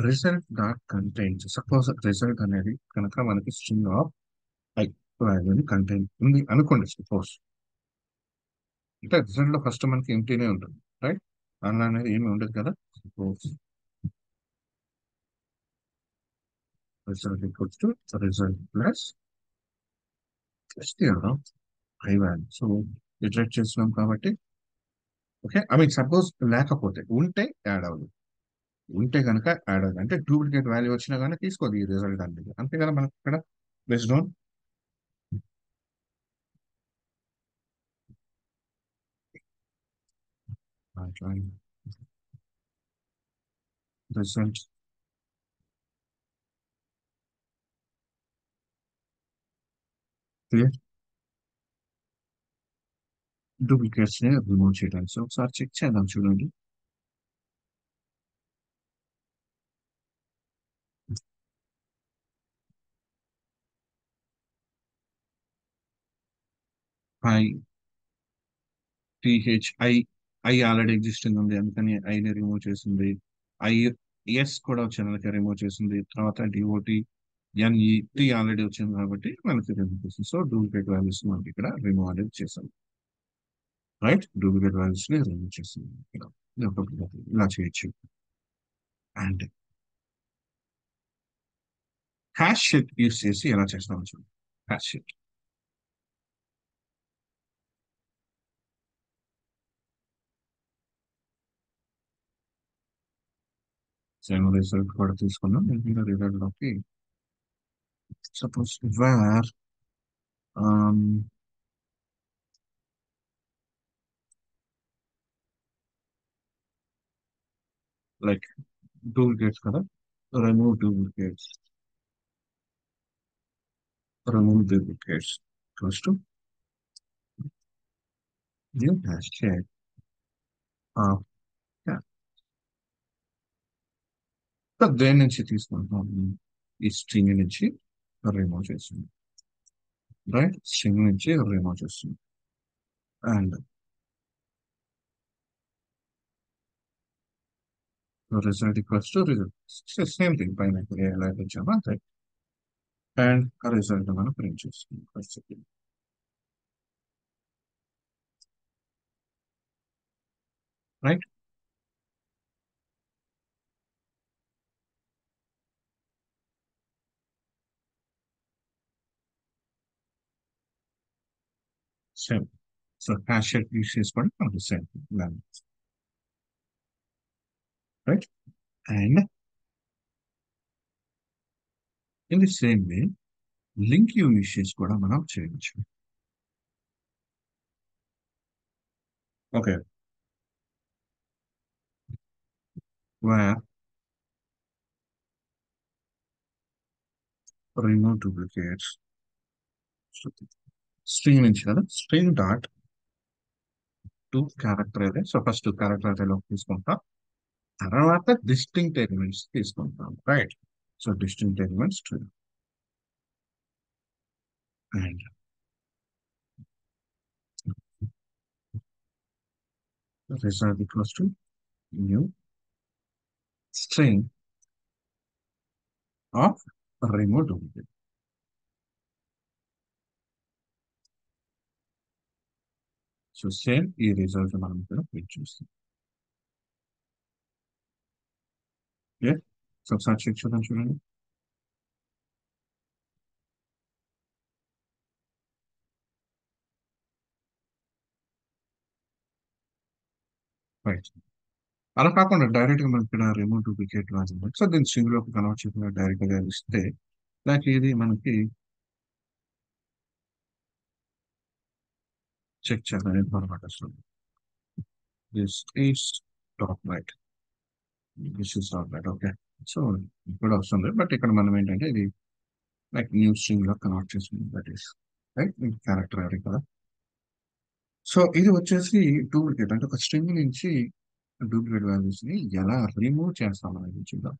result dot contains, suppose result అనేది కనుక మనకి స్ట్రింగ్ ఆఫ్ ఐ వాల్యూని కంటైన్ ఉంది అనుకోండి. సపోజ్ అంటే రిజల్ట్ లో ఫస్ట్ మనకి ఎంటీనే ఉంటుంది, రైట్? అలా అనేది ఏమి ఉండదు కదా. Suppose result equals to result plus str of I value. So iterate చేస్తున్నాం కాబట్టి ఓకే. ఐ మీన్ సపోజ్ లేకపోతే ఉంటే యాడ్ అవ్వదు, ఉంటే కనుక యాడ్ అవ్వదు అంటే డూప్లికేట్ వాల్యూ వచ్చినా కానీ తీసుకోదు ఈ రిజల్ట్ అనేది, అంతే కదా మనకి ఇక్కడ బేస్డ్ ఆన్ రిజల్ట్ డూప్లికేట్స్ ని రిమూవ్ చేయడానికి. సో ఒకసారి చెక్ చేద్దాం చూడండి. I T H I already existing ఉంది అందుకని ఐని రిమూవ్ చేసింది. ఐ ఎస్ కూడా వచ్చింది అందుకే రిమూవ్ చేసింది. తర్వాత డిఓటి ఎన్ఈ టీ ఆల్రెడీ వచ్చింది కాబట్టి మనకి రిమూవ్ చేసింది. సో డూప్లికేట్ వాల్యూస్ మనకి ఇక్కడ రిమూవ్ అనేది చేసాం, రైట్? డూప్లికేట్ వాల్యూస్ ని రిమూవ్ చేసింది ఇక్కడ. ఇది ఒక పద్ధతి. ఇలా చేయొచ్చు. అండ్ హ్యాష్ షీట్ యూస్ చేసి ఎలా చేస్తామో చూడండి. హ్యాష్ షీట్ సేమ్ రిజల్ట్ కూడా తీసుకున్నాం. ఎందుకంటే రిజల్ట్ లోకి సపోజ్ వేర్ లైక్ డూప్లికేట్స్ కదా, remove duplicates, remove duplicates equals to new hashtag of yeah. So దేని నుంచి తీసుకుంటాం? ఈ స్ట్రింగ్ నుంచి రిమూవ్ చేస్తుంది, రైట్? స్ట్రింగ్ నుంచి రిమూవ్ చేస్తుంది. And result equals to result, same thing పైన ఎలా ఇచ్చామో అంతే. అండ్ ఆ రిజల్ట్ మనం ప్రింట్ చేస్తుంది first, right? Same. So hash use చేసుకోండి మనకి same right. And in the same way link use చేసి కూడా మనం చేయొచ్చు. Okay, where remove duplicates string నుంచి కదా, స్ట్రింగ్ డాట్ టు క్యారెక్టర్ అదే. సో ఫస్ట్ క్యారెక్టర్ అదేలో తీసుకుంటాం, తర్వాత డిస్టింక్ట్ ఎలిమెంట్స్ తీసుకుంటాం, right? So distinct elements and result equals to new string of remove duplicate. So same ఈ రిజల్ట్ మనం ఇక్కడ ప్రింట్ చేస్తాం. ఓకే, సో ఒకసారి చెక్ చేద్దాం చూడండి. రైట్, అలా కాకుండా డైరెక్ట్ గా మనకి ఇక్కడ రిమూవ్ డూప్లికేట్ లాగా సో దీన్ని స్ట్రింగ్ లోకి కన్వర్ట్ చేయకుండా డైరెక్ట్ గా ఇస్తే లైక్ ఇది మనకి చెక్ చేద్దాం ఏం ఫార్మాట్ వస్తుంది. This is dot right, this is dot right, okay. So ఇప్పుడు వస్తుంది బట్ ఇక్కడ మనం ఏంటంటే ఇది లైక్ న్యూ స్ట్రింగ్ లో కన్వర్ట్ చేస్తుంది, దట్ ఈస్ రైట్ క్యారెక్టర్ అది కదా. సో ఇది వచ్చేసి డూప్లికేట్ అంటే ఒక స్ట్రింగ్ నుంచి డూప్లికేట్ వాల్యూస్ ని ఎలా రిమూవ్ చేస్తాం అనేది చూద్దాం.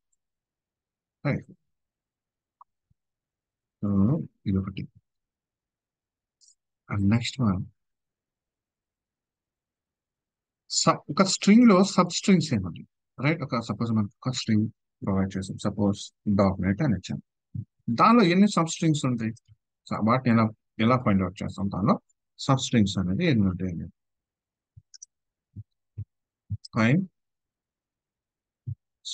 రైట్, సో ఇది ఒకటి. అండ్ నెక్స్ట్ వన్, ఒక స్ట్రింగ్ లో సబ్ స్ట్రింగ్స్ ఏమండి, రైట్. ఒక సపోజ్ మనకు ఒక స్ట్రింగ్ ప్రొవైడ్ చేసాం, సపోజ్ డాట్ నెట్ అని ఇచ్చాం. దానిలో ఎన్ని సబ్ స్ట్రింగ్స్ ఉంటాయి? వాటిని ఎలా ఎలా ఫైండ్ అవుట్ చేస్తాం? దానిలో సబ్ స్ట్రింగ్స్ అనేది ఎన్ని ఉంటాయి? Fine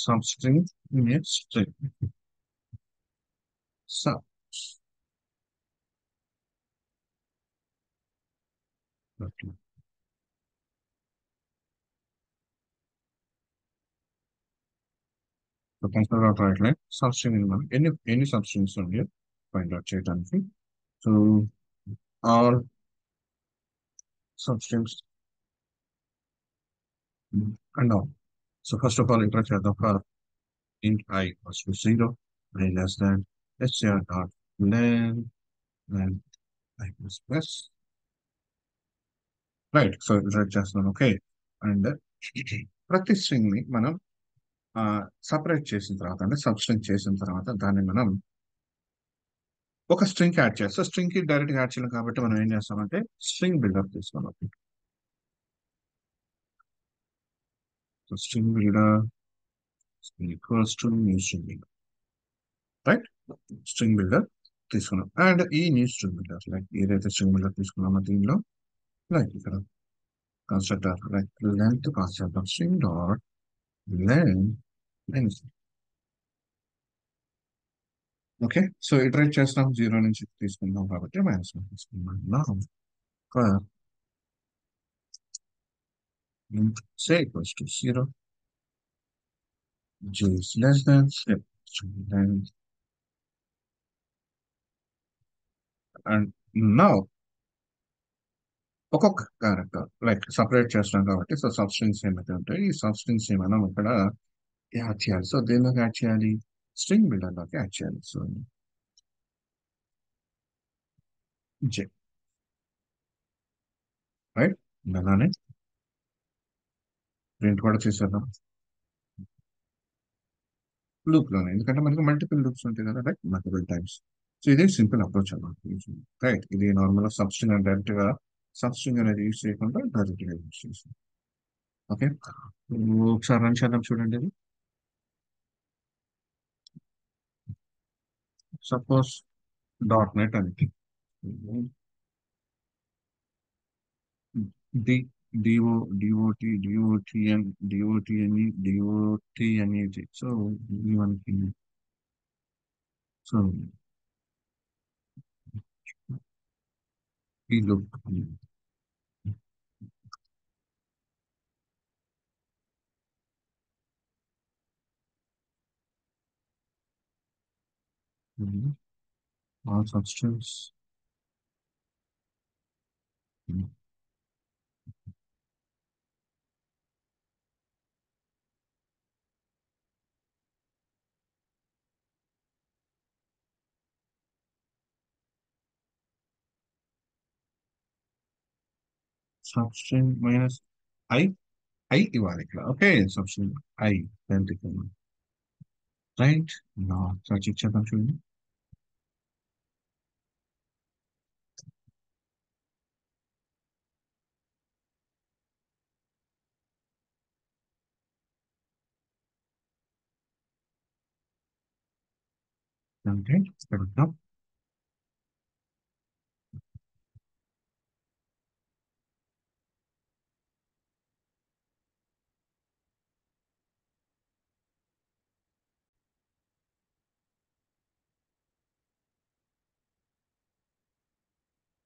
substring in a string. Sub consider dot right line substring మనం ఎన్ని సబ్ స్ట్రింగ్స్ ఉంటాయో ఫైండ్ అవుట్ చేయడానికి. So all substrings and all. So first of all enter చేద్దాం. For int I equals to 0, I less than str dot len then I plus plus. Right, so right చేస్తున్నాను, okay. And ప్రతి string ని మనం separate చేసిన తర్వాత అంటే sub string చేసిన తర్వాత దాన్ని మనం ఒక స్ట్రింగ్ యాడ్ చేస్తాం. స్ట్రింగ్ కి డైరెక్ట్ గా యాడ్ చేయాలి కాబట్టి మనం ఏం చేస్తామంటే స్ట్రింగ్ బిల్డర్ తీసుకున్నాం. So string builder equals to new string builder, right. String builder తీసుకున్నాం అండ్ ఈ న్యూ స్ట్రింగ్ బిల్డర్ లైక్ ఏదైతే స్ట్రింగ్ బిల్డర్ తీసుకున్నామో దీనిలో లైక్ ఇక్కడ కన్స్ట్రక్టర్ లైక్ లెంత్ పాస్ చేద్దాం, string dot length. Okay, so iterate చేస్తాం, 0 నుంచి తీసుకుందాం కాబట్టి -1 తీసుకుందాం. say equals to 0, j is less than step length, and now ఒక్కొక్క క్యారెక్టర్ లైక్ సపరేట్ చేస్తున్నాం కాబట్టి సో సబ్స్ట్రింగ్స్ ఏమైతే ఉంటాయి ఈ సబ్స్ట్రింగ్స్ మనం ఇక్కడ యాడ్ చేయాలి. సో దేనిలోకి యాడ్ చేయాలి? స్ట్రింగ్ బిల్డర్ లోకి యాడ్ చేయాలి. సో జే, రైట్. అలానే ప్రింట్ కూడా చేసేద్దాం లూప్ లోనే, ఎందుకంటే మనకి మల్టిపుల్ లూప్స్ ఉంటాయి కదా, రైట్, మల్టిపుల్ టైమ్స్. సో ఇది సింపుల్ అప్రోచ్ అన్నమాట, రైట్. ఇది నార్మల్ సబ్స్ట్రింగ్ అని డైరెక్ట్ గా సబ్స్ట్రింగ్ అనేది యూజ్ చేయకుండా డైరెక్ట్ గా యూజ్ చేస్తాం. ఓకే, ఒకసారి రన్ చేద్దాం చూడండి. ఇది సపోజ్ డాట్ నెట్ అని డి డిఓ డిఓటి డిఓటిఎన్ డిఓటిఎన్ఈ డిఓటి అనేది సో ఇది మనకి సో ఈ loop all substance substring minus I I ఇవ్వాలి ఇక్కడ, ఓకే. Substring I right. నా సర్చ్ ఇచ్చేద్దాం చూడండి. అంటే పెడతాం.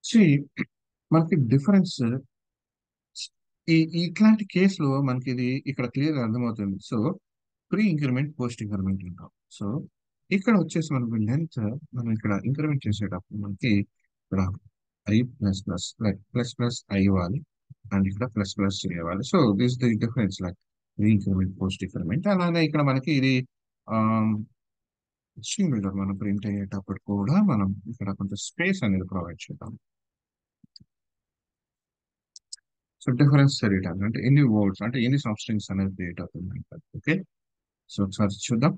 See, మనకి డిఫరెన్స్ ఇట్లాంటి కేసులో మనకి ఇది ఇక్కడ క్లియర్ అర్థమవుతుంది. So pre increment post increment ఉంటాం. సో ఇక్కడ వచ్చేసి మనకి లెంత్ మనం ఇక్కడ ఇంక్రిమెంట్ చేసేటప్పుడు మనకి ఇక్కడ I plus plus like plus plus I ఇవ్వాలి అండ్ ఇక్కడ ప్లస్ ప్లస్ ఇవ్వాలి. So this the difference like pre increment post increment. అలానే ఇక్కడ మనకి ఇది స్ట్రింగ్ బిల్డర్ మనం ప్రింట్ అయ్యేటప్పుడు కూడా మనం ఇక్కడ కొంచెం స్పేస్ అనేది ప్రొవైడ్ చేద్దాం. సో డిఫరెన్స్ తెలియడానికి అంటే ఎన్ని వర్డ్స్ అంటే ఎన్ని సబ్ స్ట్రింగ్స్ అనేది క్రియేట్ అవుతుంది. ఓకే, సో ఒకసారి చూద్దాం.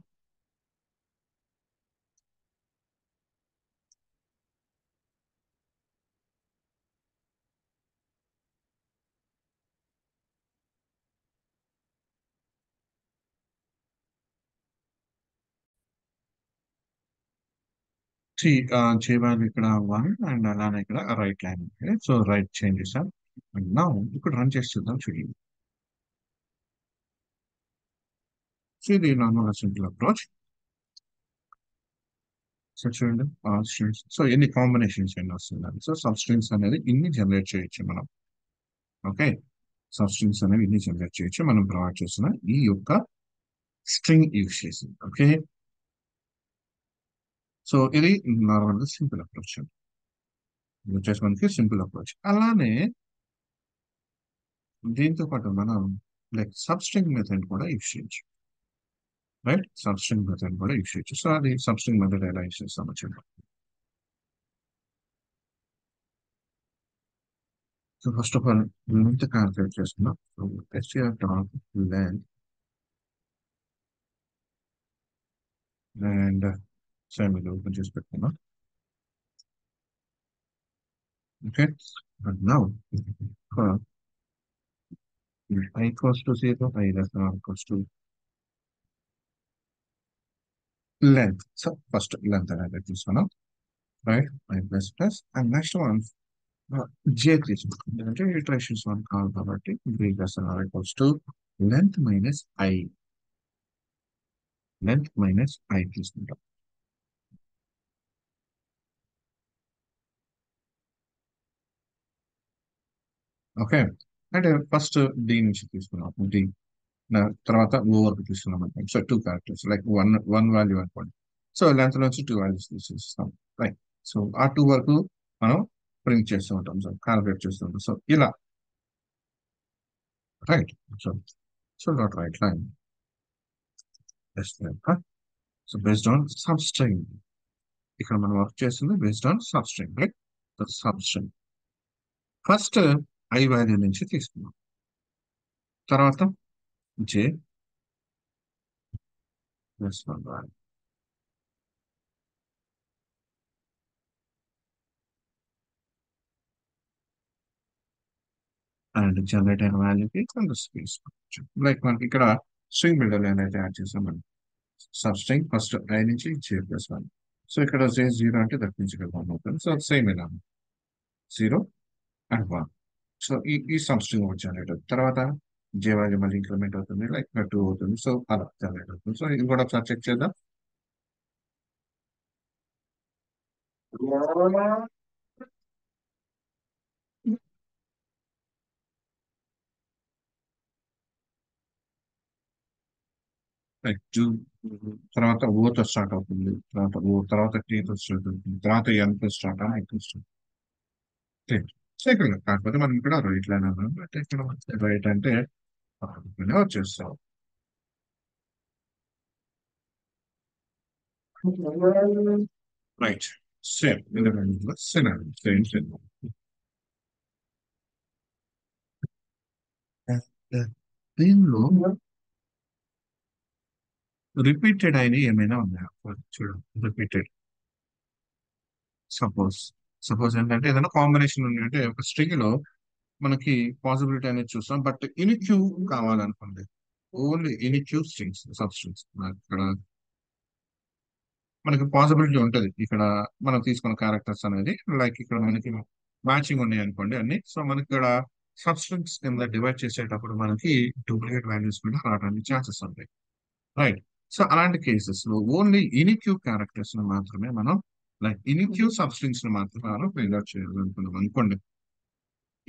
చేయవాలి ఇక్కడ వన్ అండ్ అలానే ఇక్కడ right line. So right change చేసాం అండ్ నా ఇప్పుడు రన్ చేసి చూద్దాం. చూడండి, సో ఇది నార్మల్ సింపుల్ అప్రోచ్. సో చూడండి స్ట్రింగ్స్, సో ఎన్ని కాంబినేషన్స్ ఎన్ని వస్తున్నాయి. సో సబ్ స్ట్రింగ్స్ అనేది ఇన్ని జనరేట్ చేయొచ్చు మనం. ఓకే, సబ్ స్ట్రింగ్స్ అనేవి ఇన్ని జనరేట్ చేయొచ్చు మనం ప్రొవైడ్ చేస్తున్న ఈ యొక్క స్ట్రింగ్ యూజ్ చేసి. ఓకే, సో ఇది నార్మల్ సింపుల్ అప్రోచ్. ఇది వచ్చేసి మనకి సింపుల్ అప్రోచ్. అలానే దీంతో పాటు మనం లైక్ సబ్స్ట్రింగ్ మెథడ్ కూడా యూజ్ చేయొచ్చు. రైట్, సబ్స్ట్రింగ్ మెథడ్ కూడా యూజ్ చేయొచ్చు. సో అది సబ్స్ట్రింగ్ మెథడ్ ఎలా యూజ్ చేస్తామో చూద్దాం. So first of all length calculate చేసుకున్నాం. So STR dot length and same ఇది ఓపెన్ చేసి పెట్టుకున్నాం. Okay, and now I equals to 0, I less than or equals to length. So first length అనేది తీసుకున్నాం. Right, I plus plus and next one j తీసుకున్నాం. ఎందుకంటే iterations one కావాలి కాబట్టి b less than or equals to length minus I, length minus I తీసుకుంటాం. Okay, అంటే first d నుంచి తీసుకున్నాం. d తర్వాత ఓ వరకు తీసుకున్నాం అనుకోండి. So two characters like one one value అనుకోండి. సో లెంత్ నుంచి టూ వాల్యూస్ తీసేస్తాం. రైట్, సో ఆ టూ వరకు మనం ప్రింట్ చేస్తూ ఉంటాం. సో క్యాలిక్యులేట్ చేస్తూ ఉంటాం. సో ఇలా right. So so dot right line so based on substring. ఇక్కడ మనం వర్క్ చేస్తుంది based on substring. Right, so substring first I value నుంచి తీసుకున్నాం. తర్వాత J plus one value and generate అయిన వాల్యూకి కొంత స్పేస్ లైక్ మనకి ఇక్కడ స్ట్రింగ్ బిల్డర్ ఏదైతే యాడ్ చేసాం మనం సబ్ స్ట్రింగ్ ఫస్ట్ ఐ నుంచి జే ప్లస్ వన్. సో ఇక్కడ జే జీరో అంటే దట్ నుంచి ఇక్కడ వన్ అవుతుంది. సో సేమ్ ఇలా జీరో అండ్ వన్. సో ఈ సబ్ స్ట్రింగ్ ఒకటి జనరేట్ అవుతుంది. తర్వాత జే వాల్యూ మళ్ళీ ఇంక్రిమెంట్ అవుతుంది లైక్ టూ అవుతుంది. సో అలా జనరేట్ అవుతుంది. సో ఇది కూడా ఒకసారి చెక్ చేద్దాం. లైక్ టూ తర్వాత ఓతో స్టార్ట్ అవుతుంది. తర్వాత ఓ తర్వాత టీతో స్టార్ట్ అవుతుంది. తర్వాత ఎన్తో స్టార్ట్ అని ఐతో స్టార్ట్. చేయగలం కాకపోతే మనం ఇక్కడ రైట్ లైన్ అన్నాం. అంటే ఇక్కడ రైట్ అంటే వచ్చేస్తాం. Right, same same same same. దీనిలో రిపీటెడ్ అయిన ఏమైనా ఉన్నాయా చూడండి. రిపీటెడ్ సపోజ్ సపోజ్ ఏంటంటే ఏదైనా కాంబినేషన్ ఉంది అంటే ఒక స్ట్రింగ్ లో మనకి పాసిబిలిటీ అనేది చూస్తాం. బట్ ఇన్ క్యూ కావాలనుకోండి, only unique strings substrings ఇక్కడ మనకి పాసిబిలిటీ ఉంటుంది. ఇక్కడ మనం తీసుకున్న క్యారెక్టర్స్ అనేది లైక్ ఇక్కడ మనకి మ్యాచింగ్ ఉన్నాయి అనుకోండి అన్ని. సో మనకి ఇక్కడ సబ్స్ట్రింగ్స్ కింద డివైడ్ చేసేటప్పుడు మనకి డూప్లికేట్ వాల్యూస్ కూడా రావడానికి ఛాన్సెస్ ఉంటాయి. రైట్, సో అలాంటి కేసెస్ లో ఓన్లీ ఇనిక్యూ క్యారెక్టర్స్ ని మాత్రమే మనం లైక్ ఇనిక్యూ సబ్స్ట్రింగ్స్ ని మాత్రమే మనం ఫిల్ అవుట్ చేయాలనుకున్నాం అనుకోండి.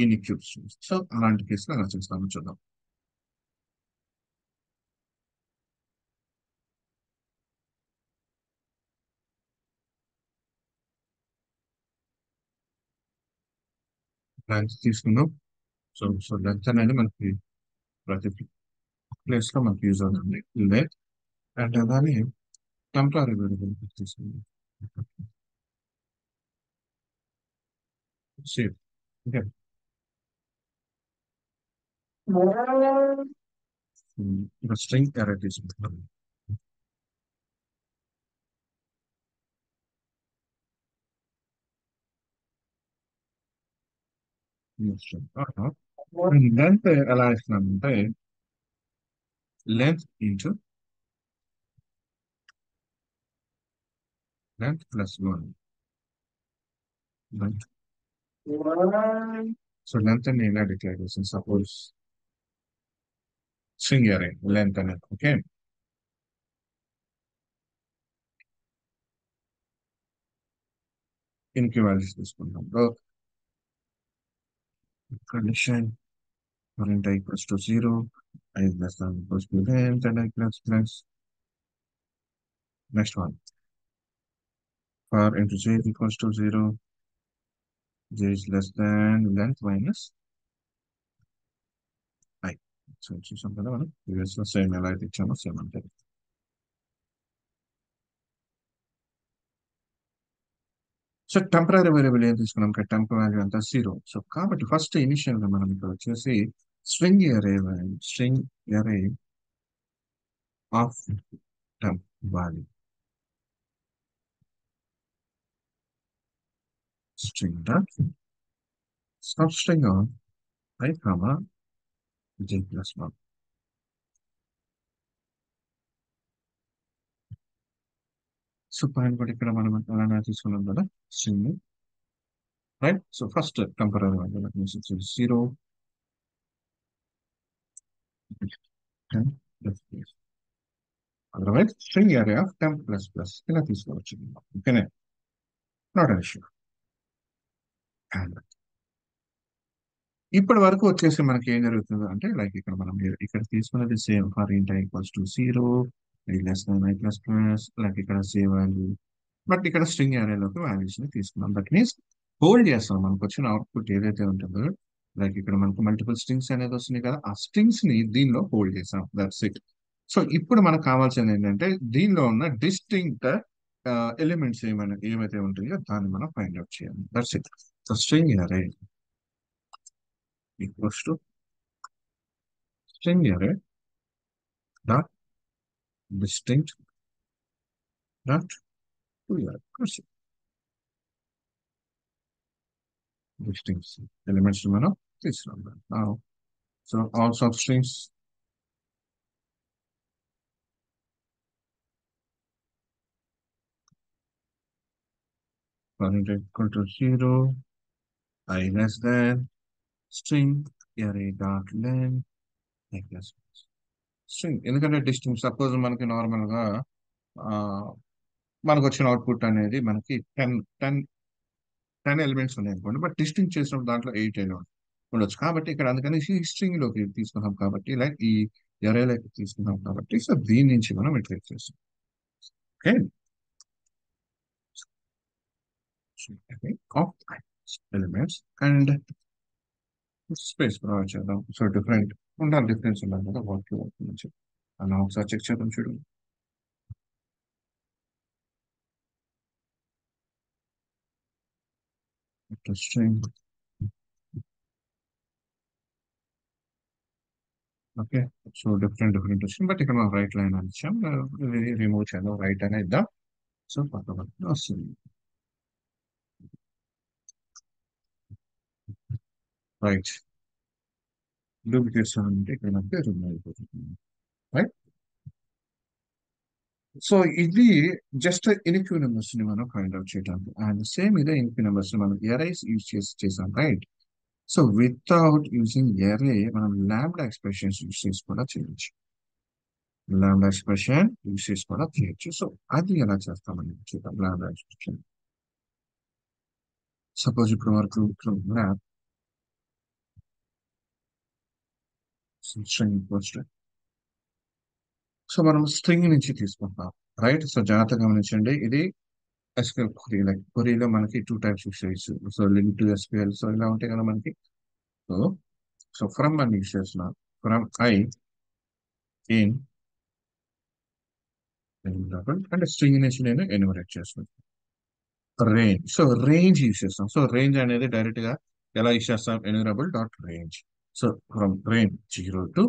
ఇన్క్యూబ్ స్ట్రింగ్స్. సో అలాంటి కేసులో అలా చేస్తామో చూద్దాం. లెంత్ తీసుకుందాం. సో లెంత్ అనేది మనకి ప్రతి ప్లేస్ లో మనకి యూజ్ అవుతుంది. లెంత్ అండ్ అలానే టెంపరీ వేరియబుల్ తీసుకుందాం. సేవ్. ఓకే. ఇక్కడ స్ట్రింగ్ అరే తీసుకుంటాం. లెంత్ ఎలా ఇస్తున్నామంటే length into length plus one. Length. So length అని ఇలా డిక్లేర్ చేస్తాను. సపోజ్ స్ట్రింగ్ అరే లెంత్ అనేది. ఓకే. ఇన్కి వాల్యూస్ తీసుకుంటాం. Condition current I equals to 0, I less than equals to length, and I plus next one. For into j equals to 0, j is less than length minus I. So it's something like this. The same like the channel same అంటే. So temporary variable ఏం తీసుకున్నాం? Temporary value అంతా 0. So కాబట్టి first initial గా మనం ఇక్కడ వచ్చేసి string అరే స్ట్రింగ్ అరే of temp value string dot substring of I comma j plus 1. So point కూడా ఇక్కడ మనం అలానే తీసుకున్నాం కదా string, right. So first temporary value 0, 10 plus plus. Otherwise string అరే ఆఫ్ 10 ప్లస్ ప్లస్ ఇలా తీసుకోవచ్చు. ఓకేనే, నాట్ అన్ ఇష్యూ. అండ్ ఇప్పటి వరకు వచ్చేసి మనకి ఏం జరుగుతుంది అంటే లైక్ ఇక్కడ మనం ఇక్కడ తీసుకున్నది సేమ్ ఫర్ ఇంట్ I equals to 0, I less than I plus plus, like ఇక్కడ సేవ్ వాల్యూ. బట్ ఇక్కడ స్ట్రింగ్ అరేలోకి వాల్యూస్ ని తీసుకున్నాం. దట్ మీన్స్ హోల్డ్ చేస్తాం. మనకు వచ్చిన అవుట్పుట్ ఏదైతే ఉంటుందో లైక్ ఇక్కడ మనకు మల్టిపుల్ స్ట్రింగ్స్ అనేది వస్తున్నాయి కదా, ఆ స్ట్రింగ్స్ ని దీనిలో హోల్డ్ చేసాం. That's it. సో ఇప్పుడు మనకు కావాల్సింది ఏంటంటే దీనిలో ఉన్న డిస్టింక్ట్ ఎలిమెంట్స్ ఏమైతే ఉంటాయో దాన్ని మనం ఫైండ్ అవుట్ చేయాలి. That's it. సో స్ట్రింగ్ అరే equals to string array dot distinct dot to your person. Distinct elements to mana this number. Now, so all substrings current equal to 0, I less than string array dot length I plus string. ఎందుకంటే డిస్టింగ్ suppose మనకి normal గా మనకు వచ్చిన output అనేది మనకి 10 elements ఉన్నాయి అనుకోండి, but డిస్టింగ్ చేసినప్పుడు దాంట్లో 8 ఎలిమెంట్స్ ఉండొచ్చు. కాబట్టి ఇక్కడ అందుకని ఈ స్ట్రింగ్ లోకి తీసుకున్నాం కాబట్టి లైక్ ఈ ఎరేలోకి తీసుకున్నాం కాబట్టి సో దీని నుంచి మనం ఇట్లా చేస్తాం. Okay. Of elements and space provide చేద్దాం. సో డిఫరెంట్ ఉండాలి, డిఫరెన్స్ ఉండాలి కదా వాట్ నుంచి అలా ఒకసారి చెక్ చేద్దాం. చూడండి, స్ట్రింగ్. ఓకే. సో డిఫరెంట్ వచ్చింది, బట్ ఇక్కడ మనం రైట్ లైన్ అని ఇచ్చాం. రిమూవ్ చేద్దాం, రైట్ అనే ఇద్దాం. సో పక్క పక్కన వస్తుంది. రైట్ డూప్లికేట్స్ అంటే ఇక్కడ మనకి రిమూవ్ అయిపోతుంది. రైట్. సో ఇది జస్ట్ ఇన్క్యూ నెంబర్స్ ని మనం ఫైండ్ అవుట్ చేయడానికి, అండ్ సేమ్ ఇదే ఇన్క్యూ నెంబర్స్ ని మనం ఎరైస్ యూజ్ చేసాం, రైట్. సో వితౌట్ యూజింగ్ ఎరే మనం లాంబ్డా ఎక్స్ప్రెషన్స్ యూజ్ చేసి కూడా చేయొచ్చు. లాంబ్డా ఎక్స్ప్రెషన్ యూజ్ చేసి కూడా చేయొచ్చు. సో అది ఎలా చేస్తామని చూద్దాం. లాంబ్డా ఎక్స్ప్రెషన్ సపోజ్ ఇప్పుడు వరకు lab string equals to, so మనం స్ట్రింగ్ నుంచి తీసుకుంటాం. రైట్, సో జాగ్రత్తగా గమనించండి. ఇది ఎస్క్యూఎల్ క్వరీ, లైక్ క్వరీలో మనకి టూ టైప్స్ యూస్ చేయొచ్చు. So link to SQL, so ఇలా ఉంటాయి కదా మనకి. సో సో ఫ్రమ్ అని యూస్ చేస్తున్నాం. ఫ్రమ్ ఐ ఇన్ అంటే స్ట్రింగ్ నుంచి నేను ఎన్యూమరేట్ చేస్తున్నాను. రేంజ్, సో రేంజ్ యూస్ చేస్తాం. సో రేంజ్ అనేది డైరెక్ట్ గా ఎలా యూస్ చేస్తాం? Enumerable dot range. So from range 0 to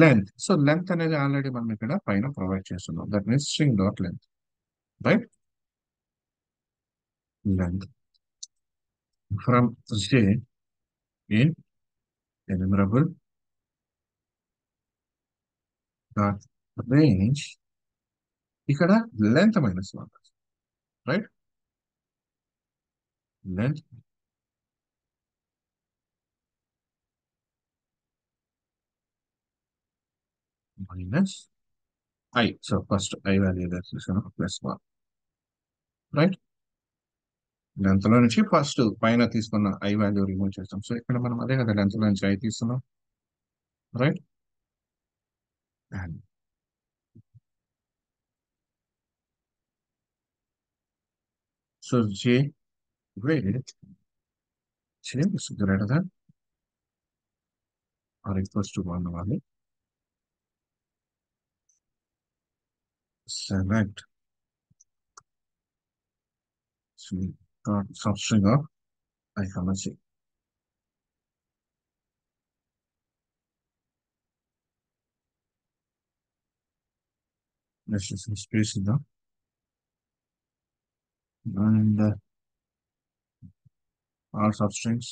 length. So length అనేది ఆల్రెడీ మనం ఇక్కడ పైన ప్రొవైడ్ చేస్తున్నాం. That means string dot length. Right, length from J in enumerable dot range. ఇక్కడ length -1. Right, length minus I. So first I value తీసుకున్నాం +1. Right, length లో నుంచి ఫస్ట్ పైన తీసుకున్న ఐ వాల్యూ రిమూవ్ చేస్తాం. సో ఇక్కడ మనం అదే కదా లెంత్ లో నుంచి ఐ తీస్తున్నాం. Right, and so J weight j is greater than or equals to 1 అవ్వాలి. Select substring of I comma j. Let's just space it down and all substrings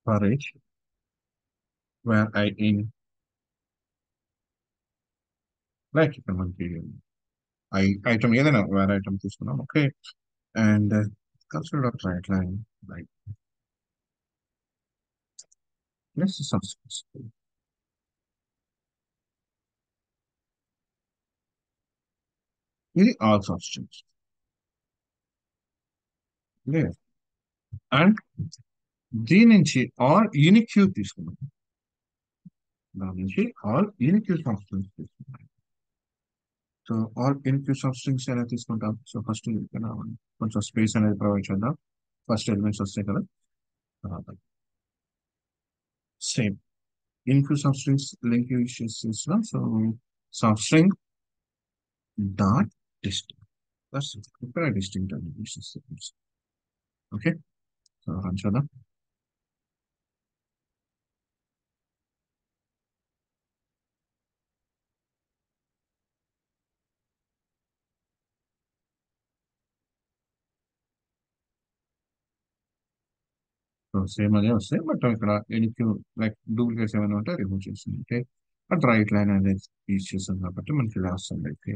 for each where I in like ఇక్కడ మనకి I item ఏదైనా వేరే item తీసుకున్నాం. Okay, and consider of right line right plus substrings. ఇది all సబ్స్ట్రింగ్స్ and దీని నుంచి all unique queue తీసుకున్నాం. దాని నుంచి ఆల్ యూనిక్ క్యూ సబ్స్ట్రింగ్స్ తీసుకున్నాం. సో ఆల్ ఇన్క్లూడ్ సబ్స్ట్రింగ్స్ ఎలా తీసుకుంటాం? సో ఫస్ట్ కొంచెం స్పేస్ అనేది ప్రొవైడ్ చేద్దాం. ఫస్ట్ ఎలిమెంట్స్ వస్తాయి కదా, తర్వాత సేమ్ ఇన్క్లూడ్ సబ్స్ట్రింగ్స్ లింక్ యూజ్ చేస్తున్నాం. సో సబ్స్ట్రింగ్ డాట్ డిస్టింగ్, ఇక్కడ డిస్టింక్ట్ అని యూజ్ చేస్తాం. ఓకే, సో రన్ చేద్దాం. సో సేమ్ అదే వస్తాయి, బట్ ఇక్కడ ఎనికి లైక్ డూప్లికేట్స్ ఏమైనా ఉంటే రిమూవ్ చేస్తుంది. ఓకే, బట్ రైట్ లైన్ అనేది యూజ్ చేస్తాం కాబట్టి మనకి ఇలా వస్తుంది. ఓకే,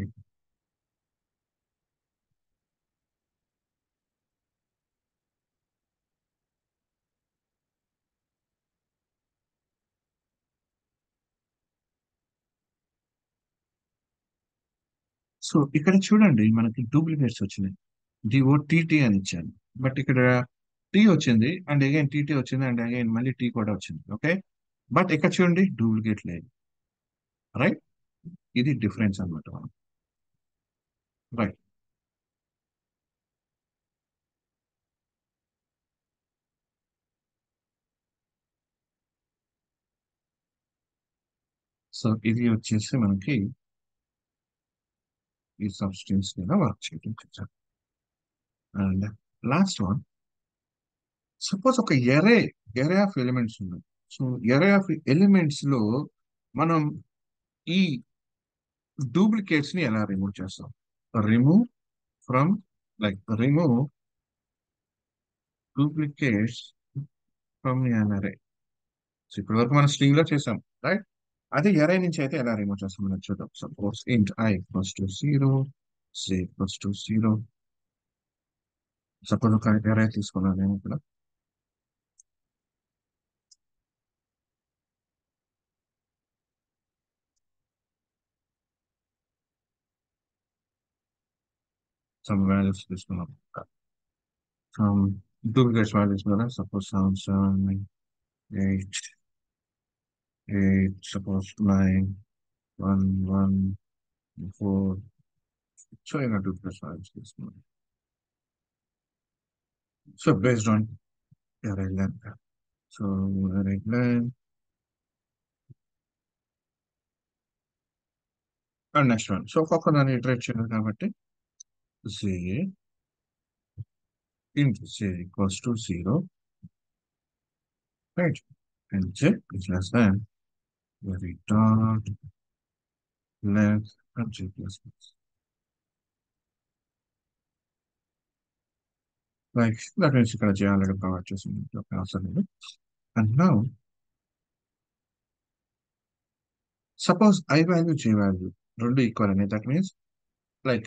సో ఇక్కడ చూడండి మనకి డూప్లికేట్స్ వచ్చినాయి. డిఓ టీటీ అని ఇచ్చాను, బట్ ఇక్కడ టీ వచ్చింది అండ్ అగైన్ టీటీ వచ్చింది అండ్ అగైన్ మళ్ళీ టీ కూడా వచ్చింది. ఓకే, బట్ ఇక్కడ చూడండి డూప్లికేట్ లేదు. రైట్, ఇది డిఫరెన్స్ అనమాట మనం. రైట్, సో ఇది వచ్చేసి మనకి ఈ సబ్స్టెన్స్ మీద వర్క్ చేయడం చూసాం. అండ్ లాస్ట్ వన్, సపోజ్ ఒక ఎరే ఆఫ్ ఎలిమెంట్స్ ఉన్నాయి. సో ఎరే ఆఫ్ ఎలిమెంట్స్ లో మనం ఈ డూప్లికేట్స్ ని ఎలా రిమూవ్ చేస్తాం? Remove from, like remove duplicates from an array. So ఇప్పటి వరకు మనం స్ట్రింగ్ లో చేసాం. రైట్, అదే ఎరే నుంచి అయితే ఎలా రిమూవ్ చేస్తాం మనం చూద్దాం. సపోజ్ ఇంట్ I equals to 0, j equals to 0. Suppose ఒక ఎరే తీసుకున్నాను నేను ఇక్కడ. సమ్ వాల్యూస్ తీసుకున్నాం. సమ్ డూప్లికేట్స్ వాల్యూస్ కదా, సపోజ్ 7, 8, 8, సపోజ్ 9, 1, 1, 4. సో ఇలా డూప్లికేట్స్ వాల్యూస్ తీసుకున్నాం. So based on array length. So array length and next one. So ఒక్కొక్క దాన్ని ఇటరేట్ చేయాలి కాబట్టి z into z equals to 0, right? And z is less than very dot length of z plus plus. Like that means ఇక్కడ j already provide చేసింది అవసరం లేదు. And now suppose I value j value రెండు equal అనేది, that means like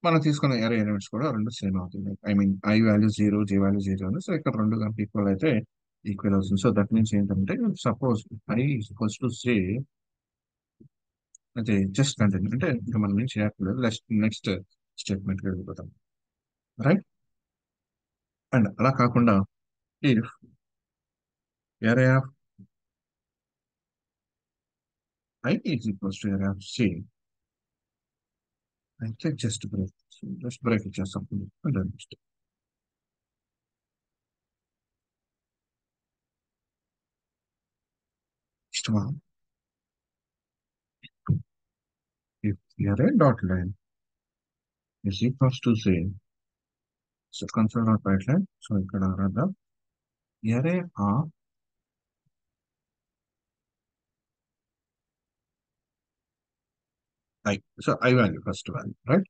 మనం తీసుకున్న అరే elements కూడా రెండు సేమ్ అవుతుంది. I mean I value 0, J value 0 ఉంది. సో ఇక్కడ రెండు కనుక ఈక్వల్ అయితే ఈక్వల్ అవుతుంది. సో దట్ మీన్స్ ఏంటంటే suppose I equals to J, అంటే జస్ట్ కంటిన్యూ అంటే ఇంకా మనం ఏం చేయట్లేదు, నెక్స్ట్ స్టేట్మెంట్ వెళ్ళిపోతాం, రైట్? అండ్ అలా కాకుండా if array of I is equals to array of C, అయితే జస్ట్ బ్రేక్ ఇచ్చేస్తాం అంటే ఇష్టమా. If array dot len is equals to say, so console dot write len, so ఇక్కడ రాద్దాం array of I, so I value first value, right?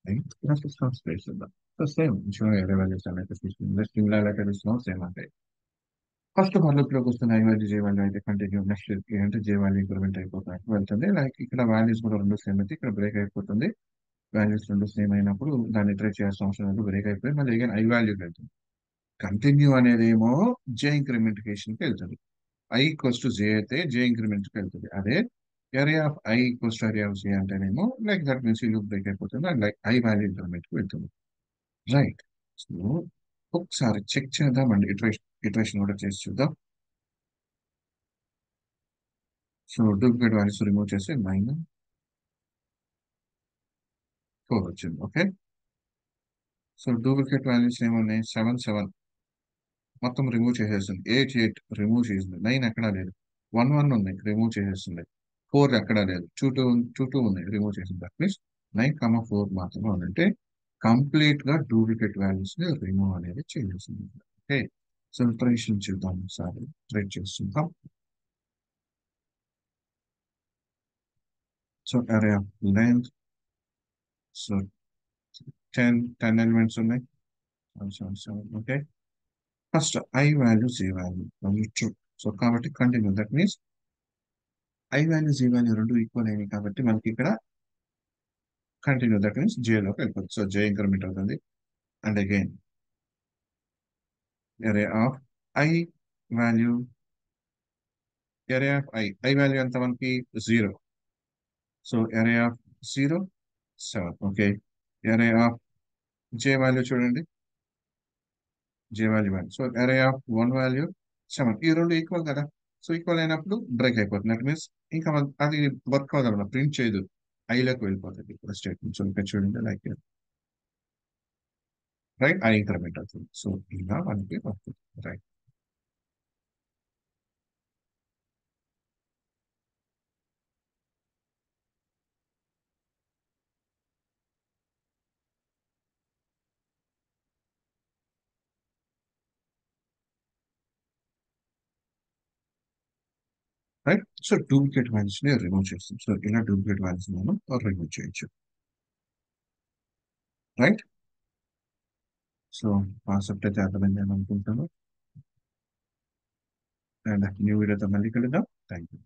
I just some space in that. So same, ensure array values are like a system. The similar letter is not same అంటే first for loop లోకి వస్తున్న I value J value అయితే continue, next ఏంటంటే జే value increment అయిపోతాయి వెళ్తుంది. Like ఇక్కడ values కూడా రెండు సేమ్ అయితే ఇక్కడ బ్రేక్ అయిపోతుంది. వాల్యూస్ రెండు సేమ్ అయినప్పుడు దాన్ని ట్రై చేయాల్సిన అవసరం లేదు, బ్రేక్ అయిపోయి మళ్ళీ అగైన్ ఐ వాల్యూకి వెళ్తుంది. కంటిన్యూ అనేది ఏమో జే ఇంక్రిమెంటేషన్కి వెళ్తుంది. ఐ ఈక్వల్స్ టు జే అయితే జే ఇంక్రిమెంట్కి వెళ్తుంది. అదే area of I equals to area of J అంటేనేమో లైక్ దట్ మీన్స్ ఈ లూప్ బ్రేక్ అయిపోతుంది అండ్ లైక్ ఐ వాల్యూ ఇంక్రిమెంట్కి వెళ్తుంది, రైట్? సో ఒకసారి చెక్ చేద్దామండి, ఇటరేషన్ కూడా చేసి చూద్దాం. సో డూప్లికేట్ వాల్యూస్ రిమూవ్ చేసి 9, 4 వచ్చింది. ఓకే, సో డూప్లికేట్ వాల్యూస్ ఏమున్నాయి, 7, 7 మొత్తం రిమూవ్ చేసేస్తుంది. 8, 8 రిమూవ్ చేసింది. 9 ఎక్కడా లేదు. 1, 1 ఉంది, రిమూవ్ చేసేస్తుంది. 4 ఎక్కడా లేదు. 2, 2 ఉంది, రిమూవ్ చేసింది. దట్ మీన్స్ 9, 4 మాత్రమే ఉంది. అంటే కంప్లీట్ గా డూప్లికేట్ వాల్యూస్ ని రిమూవ్ అనేది చేసేసింది. ఓకే, సో ట్రేషన్ చూద్దాం ఒకసారి, ట్రేట్ చేస్తుంటాం. So array of length, so 10 elements ఉన్నాయి. Okay, first I value J value true. So కాబట్టి continue, that means I value J value రెండు ఈక్వల్ అయినాయి కాబట్టి మనకి ఇక్కడ కంటిన్యూ, దట్ మీన్స్ జే లోకి వెళ్ళిపోతుంది. సో జే ఇంక్రిమెంట్ అవుతుంది. And again array of I value, array of I value ఎంత మనకి 0. So array of 0, 7. Okay, array of J value చూడండి, J value 1. So array of 1 value 7. ఈ రెండు equal కదా. So equal అయినప్పుడు బ్రేక్ అయిపోతుంది. That means ఇంకా అది వర్క్ అవ్వదు, ప్రింట్ చేయదు, ఐలోకి వెళ్ళిపోతుంది ఇప్పుడు స్టేట్మెంట్. సో ఇక్కడ చూడండి లైక్ రైట్, ఐ ఇంక్రిమెంట్ అవుతుంది. సో ఇలా మనకి వస్తుంది, right? Right, so duplicate values ని రిమూవ్ చేస్తాం. సో ఇలా డూప్లికేట్ వాల్యూస్ మనం రిమూవ్ చేయొచ్చు, రైట్? సో కాన్సెప్ట్ అయితే అర్థమైంది అని అనుకుంటాను. అండ్ న్యూ వీడియోతో మళ్ళీ కలుద్దాం. Thank you.